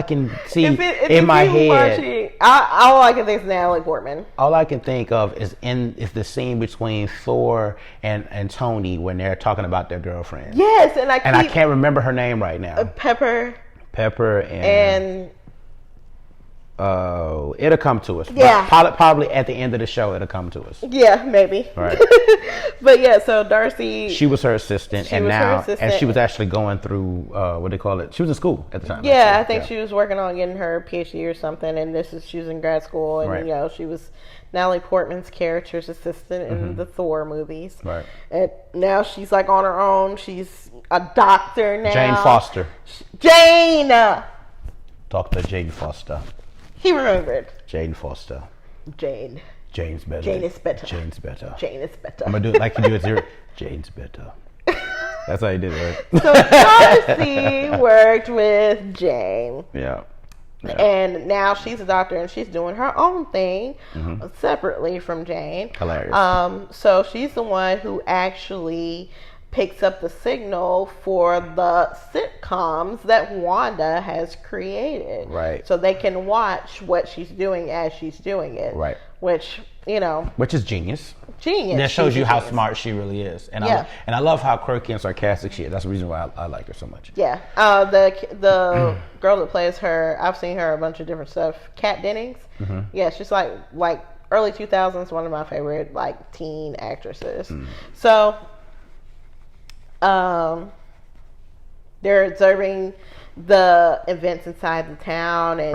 can see in my head. All I can think is Natalie Portman. All I can think of is the scene between Thor and Tony when they're talking about their girlfriend. Yes, and I can't remember her name right now. Pepper and it'll come to us. Yeah. Probably at the end of the show, it'll come to us. Yeah, maybe. Right. But yeah, so Darcy. She was her assistant, and she was actually going through what they call it. She was in school at the time. Yeah, I think she was working on getting her PhD or something, and she was in grad school, and she was Natalie Portman's character's assistant in the Thor movies. Right. And now she's like on her own. She's a doctor now. Jane Foster. Jane. Dr. Jane Foster. He remembered. Jane Foster. Jane. Jane's better. Jane is better. Jane's better. Jane is better. I'm going to do it like you do it. Jane's better. That's how you did it, So Darcy worked with Jane. Yeah. And now she's a doctor and she's doing her own thing separately from Jane. Hilarious. So she's the one who actually picks up the signal for the sitcoms that Wanda has created. Right. So they can watch what she's doing as she's doing it. Right. Which is genius. Genius. That shows you how smart she really is. And I love how quirky and sarcastic she is. That's the reason why I like her so much. Yeah. The girl that plays her, I've seen her a bunch of different stuff. Kat Dennings. Yeah, she's like early 2000s, one of my favorite teen actresses. So they're observing the events inside the town, and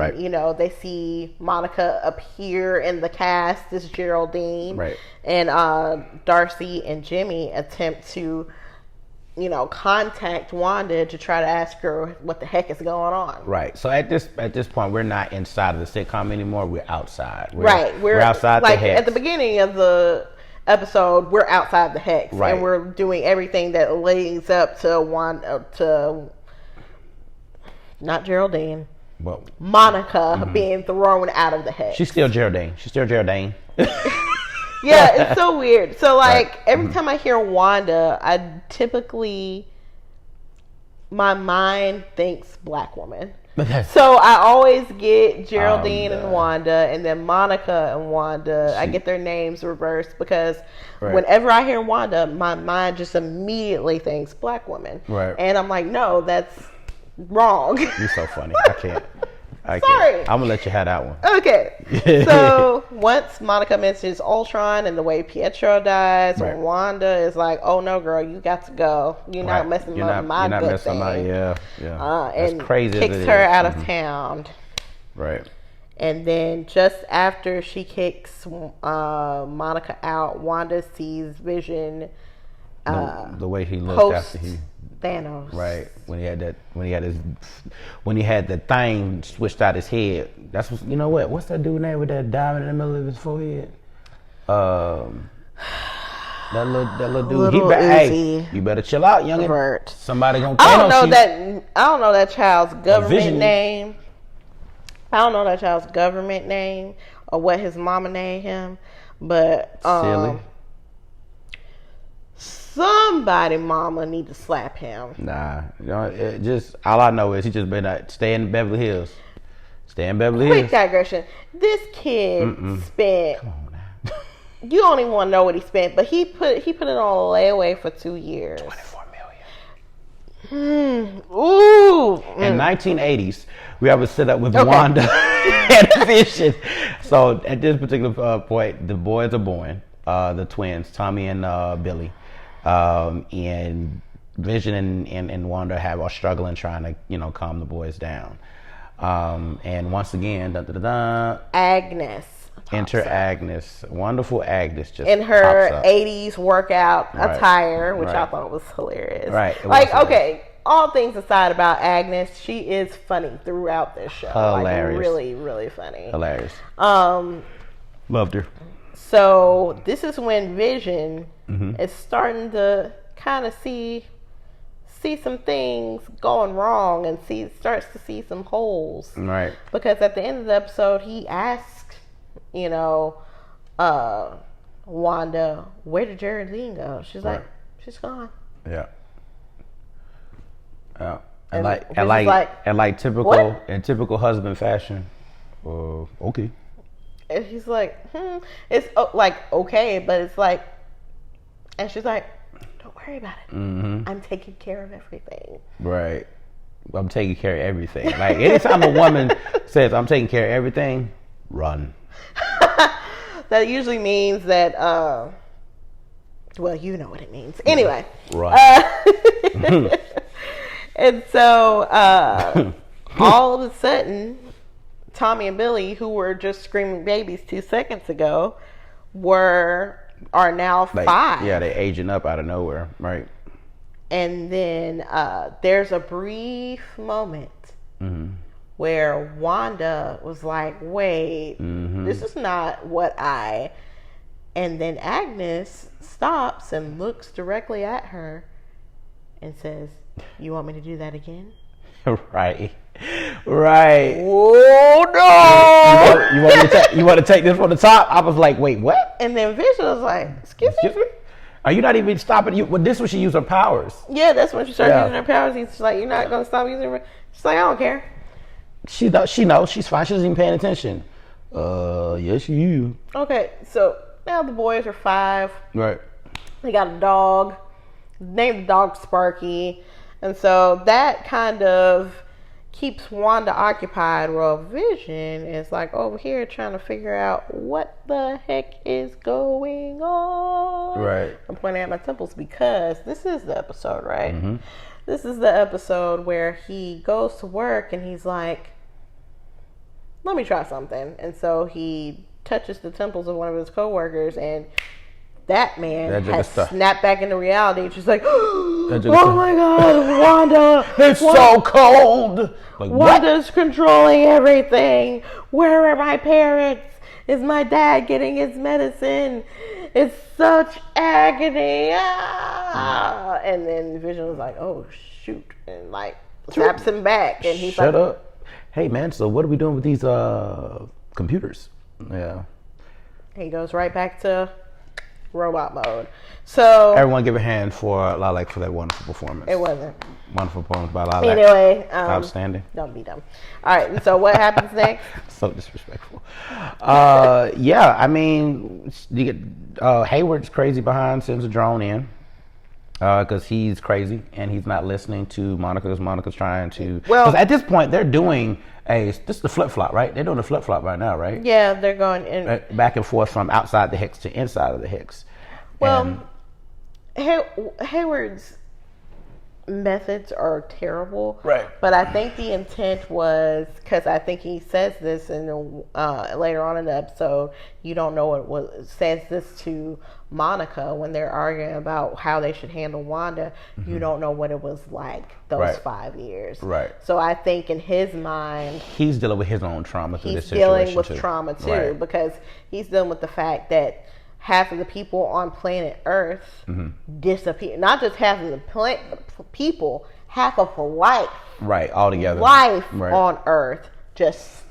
they see Monica appear in the cast as Geraldine, right? And Darcy and Jimmy attempt to contact Wanda to try to ask her what the heck is going on. Right. So at this point, we're not inside of the sitcom anymore. We're outside. We're outside the hex. At the beginning of the episode, we're outside the hex, right? And we're doing everything that leads up to Wanda, to not Geraldine, well, Monica being thrown out of the hex. She's still Geraldine. Yeah, it's so weird. So every time I hear Wanda, I typically, my mind thinks black woman. So I always get Geraldine and Wanda, and then Monica and Wanda. I get their names reversed because whenever I hear Wanda, my mind just immediately thinks black woman. Right. And I'm like, no, that's wrong. You're so funny. I can't. Sorry. I'm gonna let you have that one. Okay. So once Monica mentions Ultron and the way Pietro dies, Wanda is like, "Oh no, girl, you got to go. You're not messing up my good thing." Yeah. That's and crazy. Kicks her out of town. Right. And then just after she kicks Monica out, Wanda sees Vision. The way he looked after he Thanos. Right. When he had the thing switched out his head. That's what, what's that dude name with that diamond in the middle of his forehead? That little dude. Hey, you better chill out, youngin'. Somebody gonna. I don't know that child's government name. I don't know that child's government name or what his mama named him, but silly. Somebody mama need to slap him. Nah, just all I know is he just been stay in Beverly Hills. Quick digression. This kid spent. Come on now. You don't even want to know what he spent, but he put it on layaway for 2 years. $24 million. Ooh. In 1980s, we have to sit up with Wanda and Vision. So at this particular point, the boys are born. The twins, Tommy and Billy. And Vision and Wanda are struggling trying to calm the boys down. And once again, Agnes. Enter Agnes, wonderful Agnes, just in her 80s workout attire, which I thought was hilarious. Right. Okay, all things aside about Agnes, she is funny throughout this show. Hilarious. Really, really funny. Hilarious. Loved her. So this is when Vision is starting to kind of see some things going wrong and starts to see some holes. Right. Because at the end of the episode, he asks, Wanda, where did Geraldine go? She's like, she's gone. Yeah. Yeah. And typical husband fashion. Okay. And he's like, it's okay, but it's like, and she's like, don't worry about it. I'm taking care of everything. Right. I'm taking care of everything. Like anytime a woman says I'm taking care of everything, run. That usually means that, well, you know what it means. Anyway. Run. And so, all of a sudden, Tommy and Billy, who were just screaming babies 2 seconds ago, are now 5. Yeah, they're aging up out of nowhere, right? And then there's a brief moment where Wanda was like, wait, this is not what and then Agnes stops and looks directly at her and says, "You want me to do that again?" Right. Oh no! You want to take this from the top? I was like, wait, what? And then Vision was like, "Excuse me? Are you not even stopping you? Well, this is when she used her powers. Yeah, that's when she started using her powers. He's like, "You're not gonna stop using her." She's like, "I don't care." She knows. She's fine. She's even paying attention. Yes, you. Okay, so now the boys are 5. Right. They got a dog. Named the dog Sparky. And so that kind of keeps Wanda occupied while Vision is like over here trying to figure out what the heck is going on. Right. I'm pointing at my temples because this is the episode, right? Mm-hmm. This is the episode where he goes to work and he's like, let me try something. And so he touches the temples of one of his coworkers, and that man has snapped back into reality. She's like, oh my God, Wanda. It's so cold. Like, Wanda's controlling everything. Where are my parents? Is my dad getting his medicine? It's such agony. Ah. And then Vision was like, oh, shoot. And like slaps him back. And he's Shut up. Hey, man, so what are we doing with these computers? Yeah. He goes right back to robot mode. So everyone give a hand for Lilac for that wonderful performance. It wasn't. Wonderful performance by Lilac. Anyway. Outstanding. Don't be dumb. All right, and so what happens next? So disrespectful. Yeah, I mean, you get Hayward's crazy behind, sends a drone in. Because he's crazy and he's not listening to Monica, because Monica's trying to. Well, at this point they're doing this is the flip flop, right? They're doing the flip flop right now, right? Yeah, they're going in back and forth from outside the Hicks to inside of the Hicks. Well, Hayward's methods are terrible, right? But I think the intent was, because I think he says this in later on in the episode. You don't know what was says this to Monica when they're arguing about how they should handle Wanda. Mm-hmm. You don't know what it was like those 5 years, right? So I think in his mind, he's dealing with his own trauma through this situation. He's dealing with trauma too, right. Because he's dealing with the fact that half of the people on planet Earth disappear. Not just half of the people, half of life, right? Altogether, life on Earth just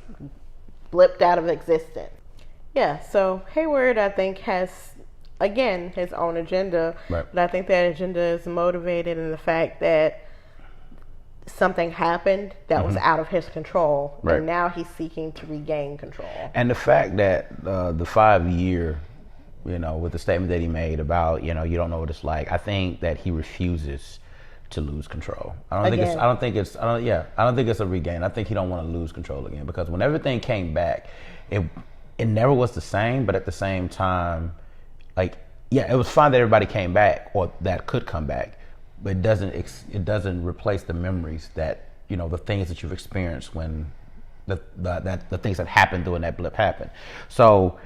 blipped out of existence. Yeah, so Hayward, I think, has, again, his own agenda. Right. But I think that agenda is motivated in the fact that something happened that was out of his control. Right. And now he's seeking to regain control. And the fact that the 5-year, with the statement that he made about, you don't know what it's like, I think that he refuses to lose control. I don't think it's a regain. I think he don't want to lose control again, because when everything came back, it never was the same, but at the same time, it was fine that everybody came back, or that could come back, but it doesn't replace the memories that, the things that you've experienced when the things that happened during that blip happened. So,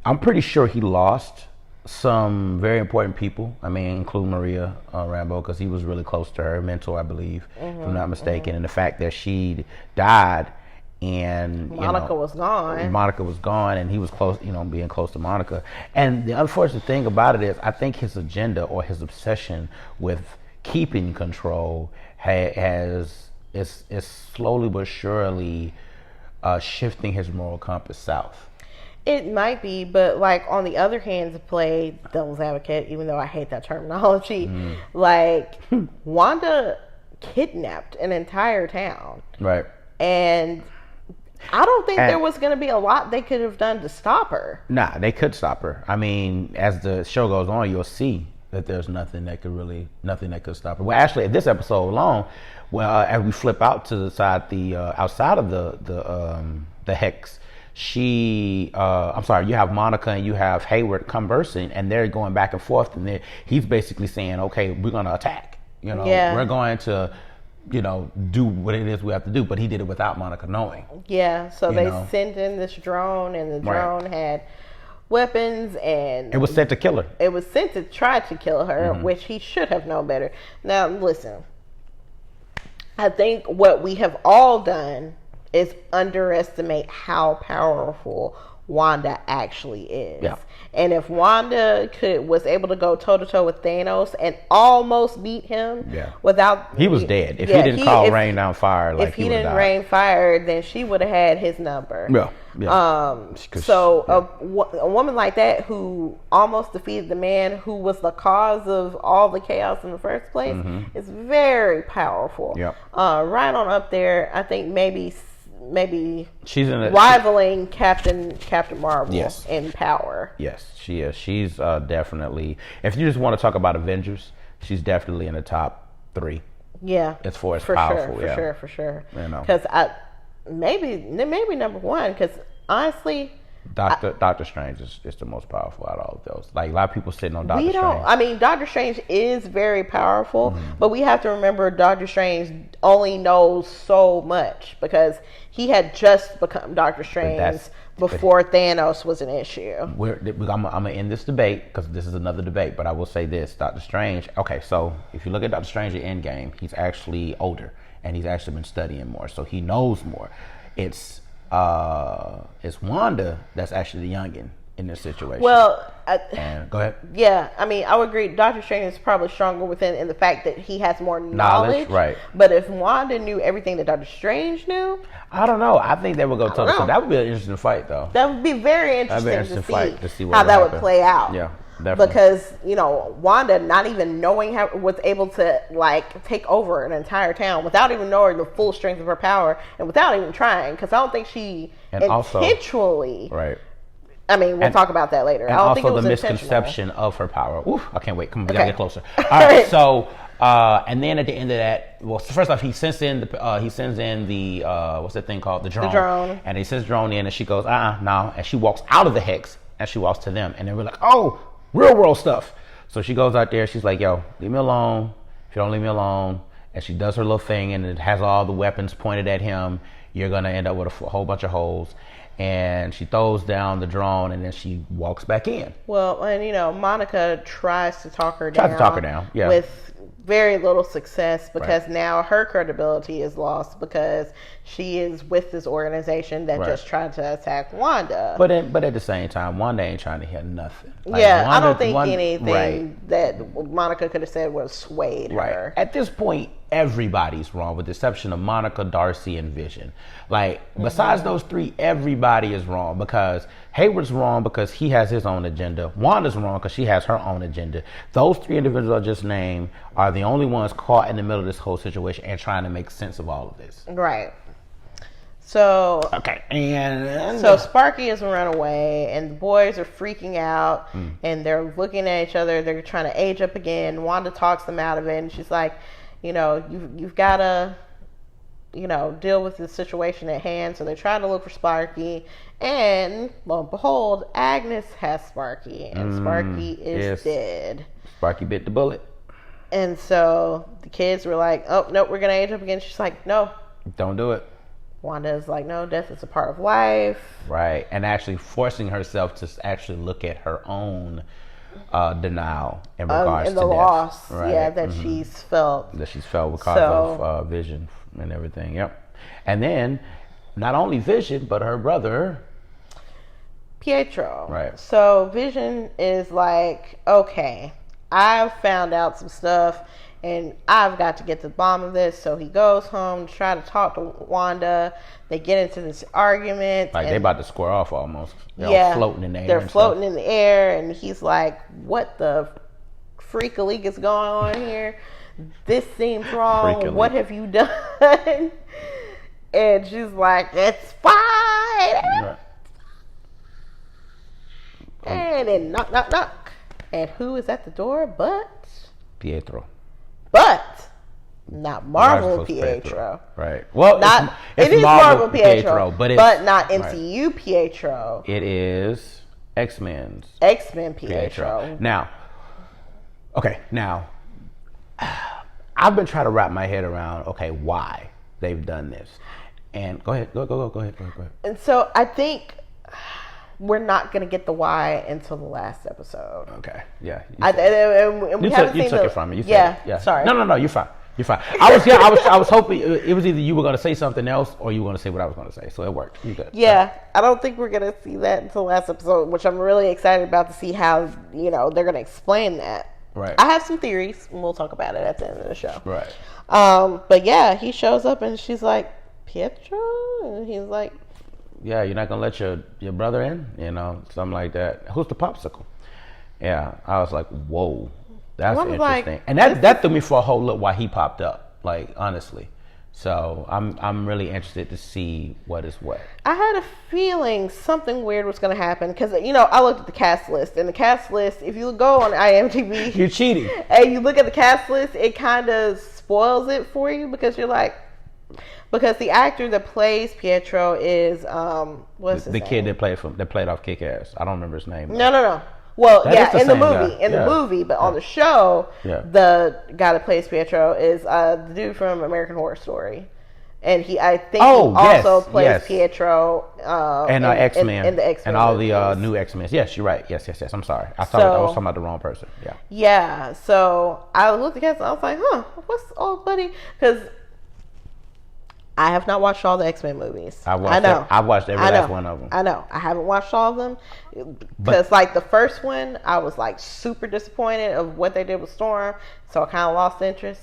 I'm pretty sure he lost some very important people. I mean, including Maria Rambeau, because he was really close to her mentor, I believe, if I'm not mistaken. And the fact that she died, and Monica was gone, and he was close, being close to Monica. And the unfortunate thing about it is, I think his agenda or his obsession with keeping control is slowly but surely shifting his moral compass south. It might be, but on the other hand, to play devil's advocate, even though I hate that terminology, Wanda kidnapped an entire town, right? And I don't think there was going to be a lot they could have done to stop her. Nah, they could stop her. I mean, as the show goes on, you'll see that there's nothing that could stop her. Well, actually, at this episode alone, as we flip out to the side, outside of the Hex, you have Monica and you have Hayward conversing, and they're going back and forth, and he's basically saying, okay, we're going to attack. We're going to do what it is we have to do, but he did it without Monica knowing. Yeah, so they sent in this drone, and the drone had weapons, and it was sent to kill her. It was sent to try to kill her, which he should have known better. Now, listen, I think what we have all done is underestimate how powerful Wanda actually is. Yeah. And if Wanda was able to go toe to toe with Thanos and almost beat him, without he was dead. If he didn't call rain down fire, like if he didn't rain fire, then she would have had his number. Yeah. So a woman like that who almost defeated the man who was the cause of all the chaos in the first place is very powerful. Yep. Right on up there, I think maybe she's rivaling Captain Marvel in power. Yes, she is. She's definitely. If you just want to talk about Avengers, she's definitely in the top 3. Yeah, as far as powerful. For sure. You know, because maybe number 1. Because honestly, Doctor Strange is the most powerful out of all of those. Like a lot of people sitting on Doctor Strange. I mean, Doctor Strange is very powerful, but we have to remember Doctor Strange only knows so much because he had just become Doctor Strange before Thanos was an issue. I'm gonna end this debate because this is another debate, but I will say this: Doctor Strange. Okay, so if you look at Doctor Strange in Endgame, he's actually older and he's actually been studying more, so he knows more. It's Wanda that's actually the youngin in this situation. Well, go ahead. Yeah, I mean, I would agree. Doctor Strange is probably stronger in the fact that he has more knowledge. Right. But if Wanda knew everything that Doctor Strange knew, I don't know. I think they would go toe to toe. That would be an interesting fight, though. That would be very interesting to see how that would play out. Yeah. Definitely. Because Wanda, not even knowing how, was able to take over an entire town without even knowing the full strength of her power and without even trying. Because I don't think she intentionally. Right. I mean, we'll talk about that later. And I don't also think it was the misconception of her power. Oof, I can't wait. Come on, we gotta get closer. All right. So, and then at the end of that, well, first off, he sends in the what's that thing called? The drone. The drone. And he sends drone in, and she goes, no, and she walks out of the hex, and she walks to them, and then we're like, oh, real world stuff. So she goes out there. She's like, yo, leave me alone. If you don't leave me alone, and she does her little thing, and it has all the weapons pointed at him, you're gonna end up with a whole bunch of holes. And she throws down the drone, and then she walks back in. Well, and Monica tries to talk her down. Yeah. With very little success because now her credibility is lost because she is with this organization that just tried to attack Wanda. But at the same time, Wanda ain't trying to hear nothing. I don't think anything that Monica could have said would have swayed her. At this point, everybody's wrong with the exception of Monica, Darcy, and Vision. Besides those 3, everybody is wrong because Hayward's wrong because he has his own agenda. Wanda's wrong because she has her own agenda. Those 3 individuals I just named are the only ones caught in the middle of this whole situation and trying to make sense of all of this. Right. So and so Sparky has run away, and the boys are freaking out, and they're looking at each other. They're trying to age up again. Wanda talks them out of it, and she's like, you've got to, deal with the situation at hand. So they try to look for Sparky, and lo and behold, Agnes has Sparky, and Sparky is dead. Sparky bit the bullet. And so the kids were like, oh, no, we're going to age up again. She's like, no. Don't do it. Wanda's like, no, death is a part of life. Right. And actually forcing herself to actually look at her own denial in regards to the death. Loss, right. that she's felt. That she's felt because of Vision and everything. Yep. And then not only Vision, but her brother Pietro. Right. So Vision is like, okay, I've found out some stuff and I've got to get to the bottom of this. So he goes home to try to talk to Wanda. They get into this argument. Like they about to square off almost. They're all floating in the air. They're floating in the air, and he's like, what the freak-a-leak is going on here? This seems wrong. Freak-a-leak. What have you done? And she's like, it's fine. Right. And then knock, knock, knock. And who is at the door but Pietro. But not Marvel Pietro. Right. Well, it is Marvel Pietro, but not MCU Pietro. It is X-Men Pietro. Now, I've been trying to wrap my head around, why they've done this. And go ahead. And so I think we're not going to get the why until the last episode. Okay. Yeah. You took it from me. Yeah. Sorry. No, you're fine. You're fine. I was hoping it was either you were going to say something else or you were going to say what I was going to say. So it worked. You good. Yeah, I don't think we're going to see that until last episode, which I'm really excited about to see how, they're going to explain that. Right. I have some theories, and we'll talk about it at the end of the show. Right. But yeah, he shows up and she's like, Pietro? And he's like, yeah, you're not going to let your brother in? Something like that. Who's the popsicle? Yeah, I was like, whoa. That's interesting. Like, and that threw me for a whole look why he popped up, like, honestly. So I'm really interested to see what is what. I had a feeling something weird was going to happen because, I looked at the cast list. And the cast list, if you go on IMDb. You're cheating. And you look at the cast list, it kind of spoils it for you because you're like. Because the actor that plays Pietro is, what's his name? The kid that played off Kick-Ass. I don't remember his name. No. Well, in the movie. Guy. In the movie, but on the show, the guy that plays Pietro is the dude from American Horror Story. And I think he also plays Pietro and X-Men. In the X-Men. And all the new X-Men. Yes, you're right. Yes. I'm sorry. I thought I was talking about the wrong person. Yeah. Yeah. So I looked at the cast and I was like, what's old buddy? Because I have not watched all the X-Men movies. I've watched every last one of them. I know. I haven't watched all of them. Because, the first one, I was, super disappointed of what they did with Storm. So I kind of lost interest.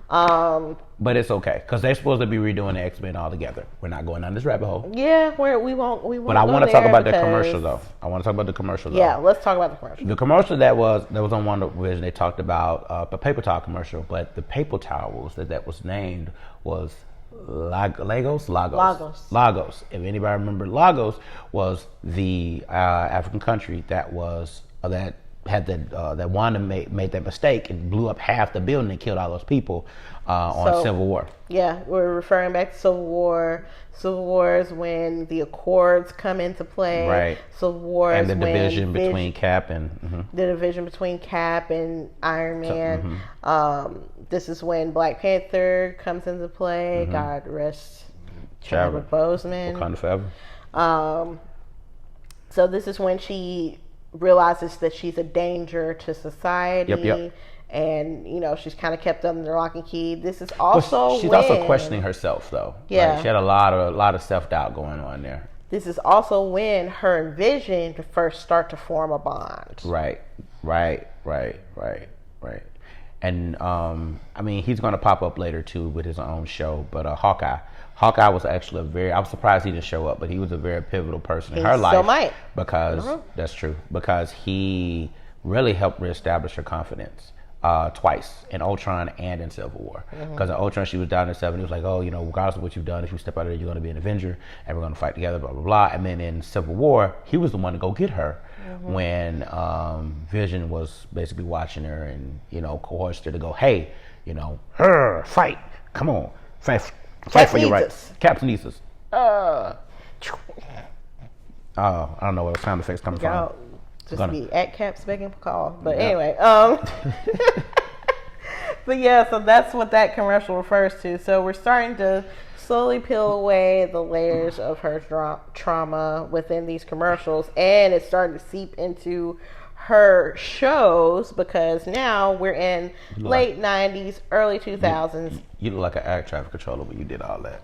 But it's okay. Because they're supposed to be redoing the X-Men all together. We're not going down this rabbit hole. Yeah, we won't. But I want to talk about the commercial, though. Yeah, let's talk about the commercial. The commercial that was on WandaVision, they talked about a paper towel commercial. But the paper towels that was named was Lagos. If anybody remember, Lagos was the African country that had that Wanda made that mistake and blew up half the building and killed all those people on Civil War. Yeah, we're referring back to Civil War. Civil War is when the Accords come into play. Right. Civil War and is the division between Cap and the division between Cap and Iron Man. This is when Black Panther comes into play. God rest Chadwick Boseman. Wakanda forever. So this is when she realizes that she's a danger to society. Yep. And she's kind of kept under lock and key. This is also she's also questioning herself, though. Yeah, she had a lot of self doubt going on there. This is also when her and Vision first start to form a bond. Right. And he's going to pop up later too with his own show. But Hawkeye was actually I was surprised he didn't show up, but he was a very pivotal person in her life. Still might. Because that's true. Because he really helped reestablish her confidence twice in Ultron and in Civil War. Because in Ultron she was down in 7. He was like, regardless of what you've done, if you step out of there, you're going to be an Avenger, and we're going to fight together. Blah blah blah. And then in Civil War, he was the one to go get her. When Vision was basically watching her and coerced her to go, hey, fight, come on, fight for your rights. Captain Nieces. I don't know where the sound effects coming from. Just be at Cap's begging for call. But anyway, but yeah, so that's what that commercial refers to. So we're starting to slowly peel away the layers of her trauma within these commercials, and it's starting to seep into her shows because now we're in late 90s, early 2000s. You look like an air traffic controller when you did all that.